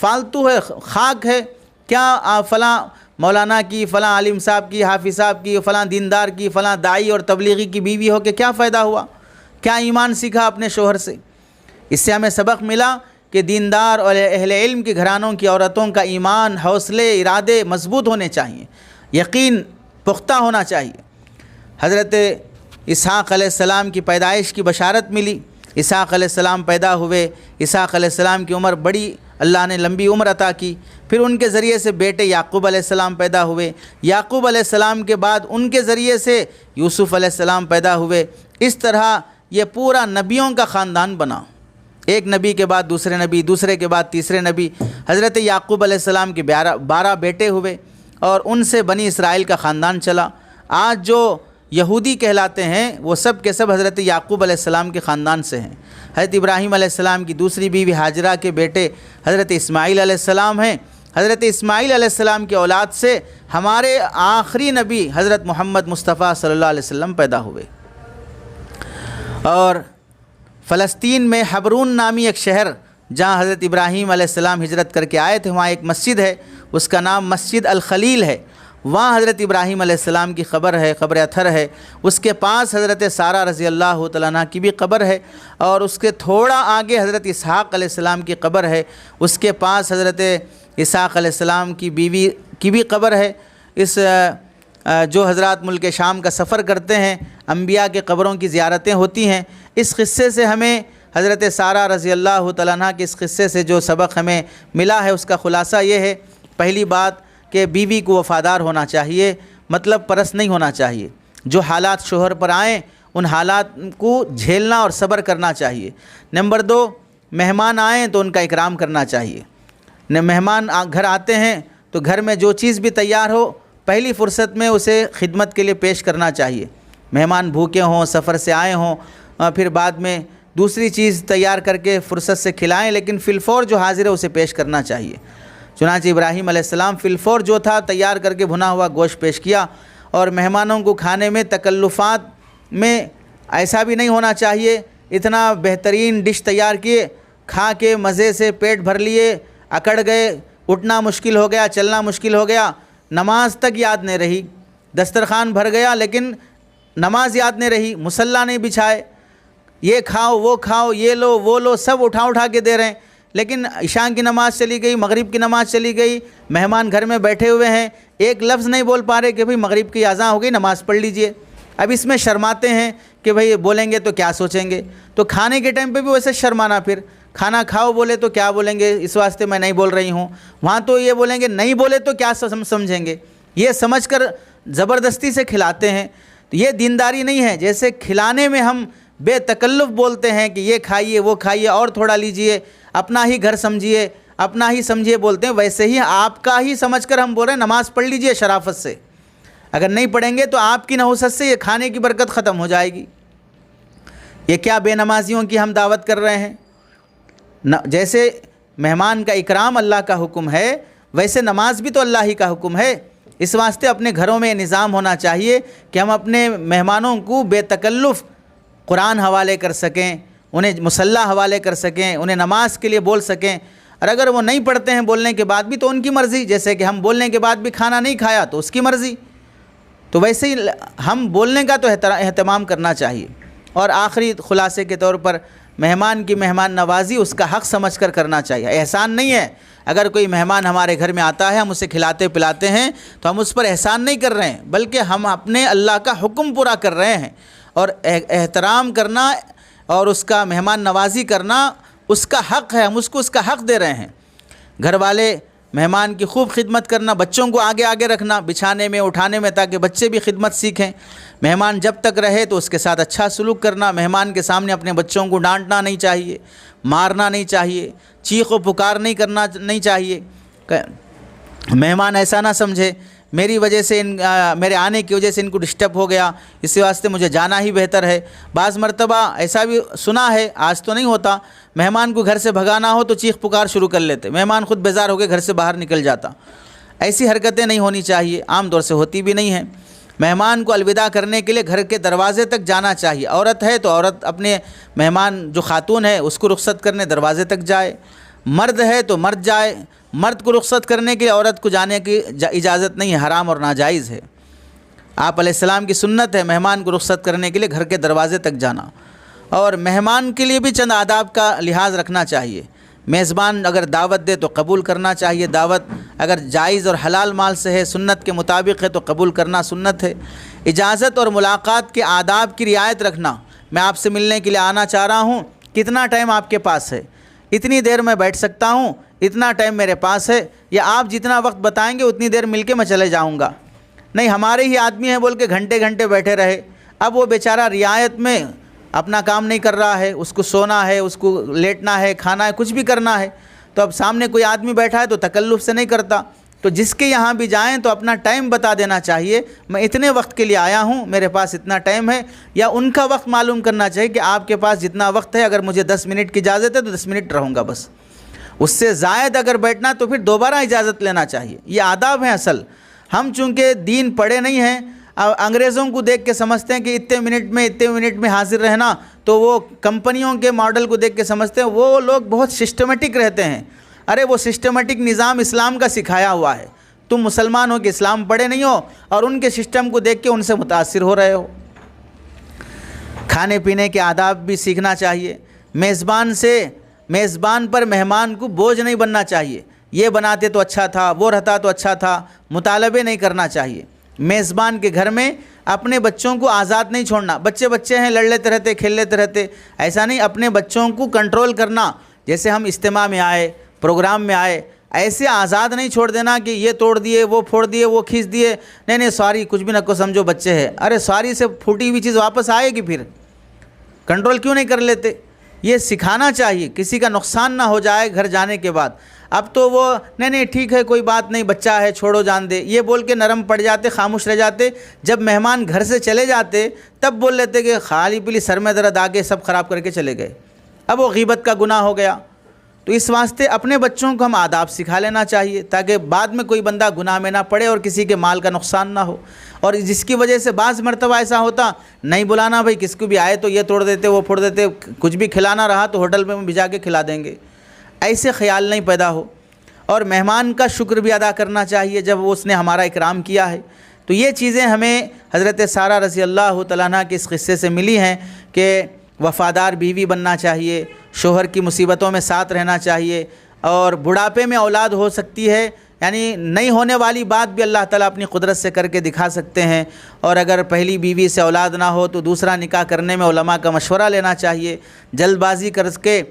فالتو ہے، خاک ہے۔ کیا فلاں مولانا کی، فلاں عالم صاحب کی، حافظ صاحب کی، فلاں دیندار کی، فلاں داعی اور تبلیغی کی بیوی ہو کے کیا فائدہ ہوا؟ کیا ایمان سیکھا اپنے شوہر سے؟ اس سے ہمیں سبق ملا کہ دیندار اور اہل علم کے گھرانوں کی عورتوں کا ایمان، حوصلے، ارادے مضبوط ہونے چاہیے، یقین پختہ ہونا چاہیے۔ حضرت اسحاق علیہ السلام کی پیدائش کی بشارت ملی، اسحاق علیہ السلام پیدا ہوئے، اسحاق علیہ السلام کی عمر بڑی، اللہ نے لمبی عمر عطا کی، پھر ان کے ذریعے سے بیٹے یعقوب علیہ السلام پیدا ہوئے، یعقوب علیہ السلام کے بعد ان کے ذریعے سے یوسف علیہ السلام پیدا ہوئے۔ اس طرح یہ پورا نبیوں کا خاندان بنا، ایک نبی کے بعد دوسرے نبی، دوسرے کے بعد تیسرے نبی۔ حضرت یعقوب علیہ السلام کے 12 بیٹے ہوئے اور ان سے بنی اسرائیل کا خاندان چلا۔ آج جو یہودی کہلاتے ہیں وہ سب کے سب حضرت یعقوب علیہ السلام کے خاندان سے ہیں۔ حضرت ابراہیم علیہ السلام کی دوسری بیوی ہاجرہ کے بیٹے حضرت اسماعیل علیہ السلام ہیں۔ حضرت اسماعیل علیہ السلام کی اولاد سے ہمارے آخری نبی حضرت محمد مصطفیٰ صلی اللہ علیہ وسلم پیدا ہوئے۔ اور فلسطین میں حبرون نامی ایک شہر جہاں حضرت ابراہیم علیہ السلام ہجرت کر کے آئے تھے، وہاں ایک مسجد ہے، اس کا نام مسجد الخلیل ہے۔ وہاں حضرت ابراہیم علیہ السلام کی قبر ہے، قبر اطہر ہے۔ اس کے پاس حضرت سارہ رضی اللہ تعالیٰ عنہ کی بھی قبر ہے، اور اس کے تھوڑا آگے حضرت اسحاق علیہ السلام کی قبر ہے، اس کے پاس حضرت اسحاق علیہ السلام کی بیوی کی بھی قبر ہے۔ جو حضرات ملک شام کا سفر کرتے ہیں، انبیاء کے قبروں کی زیارتیں ہوتی ہیں۔ اس قصے سے ہمیں حضرت سارہ رضی اللہ تعالیٰ عنہ کے اس قصے سے جو سبق ہمیں ملا ہے اس کا خلاصہ یہ ہے، پہلی بات کہ بیوی کو وفادار ہونا چاہیے، مطلب پرست نہیں ہونا چاہیے۔ جو حالات شوہر پر آئیں ان حالات کو جھیلنا اور صبر کرنا چاہیے۔ نمبر 2، مہمان آئیں تو ان کا اکرام کرنا چاہیے۔ مہمان گھر آتے ہیں تو گھر میں جو چیز بھی تیار ہو پہلی فرصت میں اسے خدمت کے لیے پیش کرنا چاہیے۔ مہمان بھوکے ہوں، سفر سے آئے ہوں، پھر بعد میں دوسری چیز تیار کر کے فرصت سے کھلائیں، لیکن فی الفور جو حاضر ہے اسے پیش کرنا چاہیے۔ چنانچہ ابراہیم علیہ السلام فی الفور جو تھا تیار کر کے بھنا ہوا گوشت پیش کیا، اور مہمانوں کو کھانے میں تکلفات میں ایسا بھی نہیں ہونا چاہیے اتنا بہترین ڈش تیار کیے، کھا کے مزے سے پیٹ بھر لیے، اکڑ گئے، اٹھنا مشکل ہو گیا، چلنا مشکل ہو گیا، نماز تک یاد نہیں رہی، دسترخوان بھر گیا لیکن نماز یاد نہیں رہی، مصلی نہیں بچھائے، یہ کھاؤ وہ کھاؤ یہ لو وہ لو سب اٹھا کے دے رہے ہیں، لیکن عشاء کی نماز چلی گئی، مغرب کی نماز چلی گئی، مہمان گھر میں بیٹھے ہوئے ہیں، ایک لفظ نہیں بول پا رہے کہ بھئی مغرب کی اذان ہو گئی نماز پڑھ لیجئے۔ اب اس میں شرماتے ہیں کہ بھئی بولیں گے تو کیا سوچیں گے، تو کھانے کے ٹائم پہ بھی ویسے شرمانا، پھر کھانا کھاؤ بولے تو کیا بولیں گے، اس واسطے میں نہیں بول رہی ہوں، وہاں تو یہ بولیں گے نہیں بولے تو کیا سمجھیں گے، یہ سمجھ کر زبردستی سے کھلاتے ہیں۔ تو یہ دینداری نہیں ہے۔ جیسے کھلانے میں ہم بے تکلف بولتے ہیں کہ یہ کھائیے وہ کھائیے اور تھوڑا لیجئے، اپنا ہی گھر سمجھیے، اپنا ہی سمجھیے بولتے ہیں، ویسے ہی آپ کا ہی سمجھ کر ہم بول رہے ہیں نماز پڑھ لیجئے شرافت سے۔ اگر نہیں پڑھیں گے تو آپ کی نحوست سے یہ کھانے کی برکت ختم ہو جائے گی۔ یہ کیا بے نمازیوں کی ہم دعوت کر رہے ہیں؟ جیسے مہمان کا اکرام اللہ کا حکم ہے، ویسے نماز بھی تو اللہ ہی کا حکم ہے۔ اس واسطے اپنے گھروں میں یہ نظام ہونا چاہیے کہ ہم اپنے مہمانوں کو بے تکلف قرآن حوالے کر سکیں، انہیں مصلی حوالے کر سکیں، انہیں نماز کے لیے بول سکیں، اور اگر وہ نہیں پڑھتے ہیں بولنے کے بعد بھی تو ان کی مرضی، جیسے کہ ہم بولنے کے بعد بھی کھانا نہیں کھایا تو اس کی مرضی، تو ویسے ہی ہم بولنے کا تو اہتمام کرنا چاہیے۔ اور آخری خلاصے کے طور پر مہمان کی مہمان نوازی اس کا حق سمجھ کر کرنا چاہیے۔ احسان نہیں ہے، اگر کوئی مہمان ہمارے گھر میں آتا ہے ہم اسے کھلاتے پلاتے ہیں تو ہم اس پر احسان نہیں کر رہے ہیں، بلکہ ہم اپنے اللہ کا حکم پورا کر رہے ہیں، اور احترام کرنا اور اس کا مہمان نوازی کرنا اس کا حق ہے، ہم اس کو اس کا حق دے رہے ہیں۔ گھر والے مہمان کی خوب خدمت کرنا، بچوں کو آگے آگے رکھنا بچھانے میں اٹھانے میں، تاکہ بچے بھی خدمت سیکھیں۔ مہمان جب تک رہے تو اس کے ساتھ اچھا سلوک کرنا، مہمان کے سامنے اپنے بچوں کو ڈانٹنا نہیں چاہیے، مارنا نہیں چاہیے، چیخ و پکار نہیں کرنا نہیں چاہیے۔ مہمان ایسا نہ سمجھے میری وجہ سے میرے آنے کی وجہ سے ان کو ڈسٹرب ہو گیا، اس واسطے مجھے جانا ہی بہتر ہے۔ بعض مرتبہ ایسا بھی سنا ہے، آج تو نہیں ہوتا، مہمان کو گھر سے بھگانا ہو تو چیخ پکار شروع کر لیتے، مہمان خود بیزار ہو کے گھر سے باہر نکل جاتا۔ ایسی حرکتیں نہیں ہونی چاہیے، عام طور سے ہوتی بھی نہیں ہیں۔ مہمان کو الوداع کرنے کے لیے گھر کے دروازے تک جانا چاہیے، عورت ہے تو عورت اپنے مہمان جو خاتون ہے اس کو رخصت کرنے دروازے تک جائے، مرد ہے تو مرد جائے، مرد کو رخصت کرنے کے لیے عورت کو جانے کی اجازت نہیں ہے، حرام اور ناجائز ہے۔ آپ علیہ السلام کی سنت ہے مہمان کو رخصت کرنے کے لیے گھر کے دروازے تک جانا۔ اور مہمان کے لیے بھی چند آداب کا لحاظ رکھنا چاہیے۔ میزبان اگر دعوت دے تو قبول کرنا چاہیے، دعوت اگر جائز اور حلال مال سے ہے، سنت کے مطابق ہے تو قبول کرنا سنت ہے۔ اجازت اور ملاقات کے آداب کی رعایت رکھنا، میں آپ سے ملنے کے لیے آنا چاہ رہا ہوں، کتنا ٹائم آپ کے پاس ہے، اتنی دیر میں بیٹھ سکتا ہوں، اتنا ٹائم میرے پاس ہے، یا آپ جتنا وقت بتائیں گے اتنی دیر مل کے میں چلے جاؤں گا۔ نہیں ہمارے ہی آدمی ہیں بول کے گھنٹے گھنٹے بیٹھے رہے، اب وہ بیچارہ رعایت میں اپنا کام نہیں کر رہا ہے، اس کو سونا ہے، اس کو لیٹنا ہے، کھانا ہے، کچھ بھی کرنا ہے، تو اب سامنے کوئی آدمی بیٹھا ہے تو تکلف سے نہیں کرتا، تو جس کے یہاں بھی جائیں تو اپنا ٹائم بتا دینا چاہیے، میں اتنے وقت کے لیے آیا ہوں، میرے پاس اتنا ٹائم ہے، یا ان کا وقت معلوم کرنا چاہیے کہ آپ کے پاس جتنا وقت ہے، اگر مجھے 10 منٹ کی اجازت ہے تو 10 منٹ رہوں گا بس، اس سے زائد اگر بیٹھنا تو پھر دوبارہ اجازت لینا چاہیے۔ یہ آداب ہیں اصل۔ ہم چونکہ دین پڑھے نہیں ہیں، انگریزوں کو دیکھ کے سمجھتے ہیں کہ اتنے منٹ میں حاضر رہنا، تو وہ کمپنیوں کے ماڈل کو دیکھ کے سمجھتے ہیں وہ لوگ بہت سسٹمیٹک رہتے ہیں۔ ارے وہ سسٹمیٹک نظام اسلام کا سکھایا ہوا ہے، تم مسلمان ہو کہ اسلام پڑھے نہیں ہو اور ان کے سسٹم کو دیکھ کے ان سے متاثر ہو رہے ہو۔ کھانے پینے کے آداب بھی سیکھنا چاہیے۔ میزبان پر مہمان کو بوجھ نہیں بننا چاہیے، یہ بناتے تو اچھا تھا، وہ رہتا تو اچھا تھا، مطالبے نہیں کرنا چاہیے۔ میزبان کے گھر میں اپنے بچوں کو آزاد نہیں چھوڑنا، بچے ہیں لڑ لیتے رہتے، کھیل لیتے رہتے، ایسا نہیں، اپنے بچوں کو کنٹرول کرنا۔ جیسے ہم اجتماع میں آئے، پروگرام میں آئے، ایسے آزاد نہیں چھوڑ دینا کہ یہ توڑ دیے، وہ پھوڑ دیے، وہ کھینچ دیے، نہیں سوری کچھ بھی نہ کو سمجھو بچے ہے، ارے سوری سے پھوٹی ہوئی چیز واپس آئے گی، پھر کنٹرول کیوں نہیں کر لیتے؟ یہ سکھانا چاہیے، کسی کا نقصان نہ ہو جائے گھر جانے کے بعد۔ اب تو وہ نہیں ٹھیک ہے کوئی بات نہیں، بچہ ہے چھوڑو جان دے، یہ بول کے نرم پڑ جاتے، خاموش رہ جاتے۔ جب مہمان گھر سے چلے جاتے تب بول لیتے کہ خالی پلی سر میں درد آگے سب خراب کر کے چلے گئے، اب وہ غیبت کا گناہ ہو گیا۔ تو اس واسطے اپنے بچوں کو ہم آداب سکھا لینا چاہیے، تاکہ بعد میں کوئی بندہ گناہ میں نہ پڑے اور کسی کے مال کا نقصان نہ ہو۔ اور جس کی وجہ سے بعض مرتبہ ایسا ہوتا، نہیں بلانا بھائی، کس کو بھی آئے تو یہ توڑ دیتے، وہ پھوڑ دیتے، کچھ بھی کھلانا رہا تو ہوٹل میں بھجا کے کھلا دیں گے، ایسے خیال نہیں پیدا ہو۔ اور مہمان کا شکر بھی ادا کرنا چاہیے جب اس نے ہمارا اکرام کیا ہے۔ تو یہ چیزیں ہمیں حضرت سارہ رضی اللہ تعالیٰ عنہ کے اس قصے سے ملی ہیں کہ وفادار بیوی بننا چاہیے، شوہر کی مصیبتوں میں ساتھ رہنا چاہیے، اور بڑھاپے میں اولاد ہو سکتی ہے، یعنی نہیں ہونے والی بات بھی اللہ تعالیٰ اپنی قدرت سے کر کے دکھا سکتے ہیں، اور اگر پہلی بیوی سے اولاد نہ ہو تو دوسرا نکاح کرنے میں علماء کا مشورہ لینا چاہیے، جلد بازی کر کے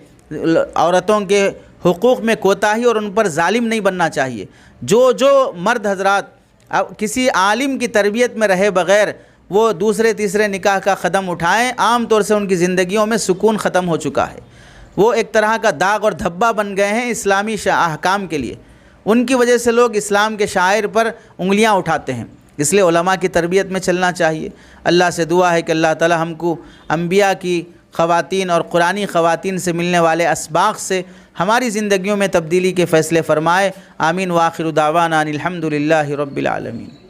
عورتوں کے حقوق میں کوتاہی اور ان پر ظالم نہیں بننا چاہیے۔ جو مرد حضرات اب کسی عالم کی تربیت میں رہے بغیر وہ دوسرے تیسرے نکاح کا قدم اٹھائیں، عام طور سے ان کی زندگیوں میں سکون ختم ہو چکا ہے، وہ ایک طرح کا داغ اور دھبہ بن گئے ہیں اسلامی احکام کے لیے، ان کی وجہ سے لوگ اسلام کے شعائر پر انگلیاں اٹھاتے ہیں۔ اس لیے علماء کی تربیت میں چلنا چاہیے۔ اللہ سے دعا ہے کہ اللہ تعالی ہم کو انبیاء کی خواتین اور قرآنی خواتین سے ملنے والے اسباق سے ہماری زندگیوں میں تبدیلی کے فیصلے فرمائے۔ آمین۔ وآخر دعوانا ان الحمد للہ رب العالمین۔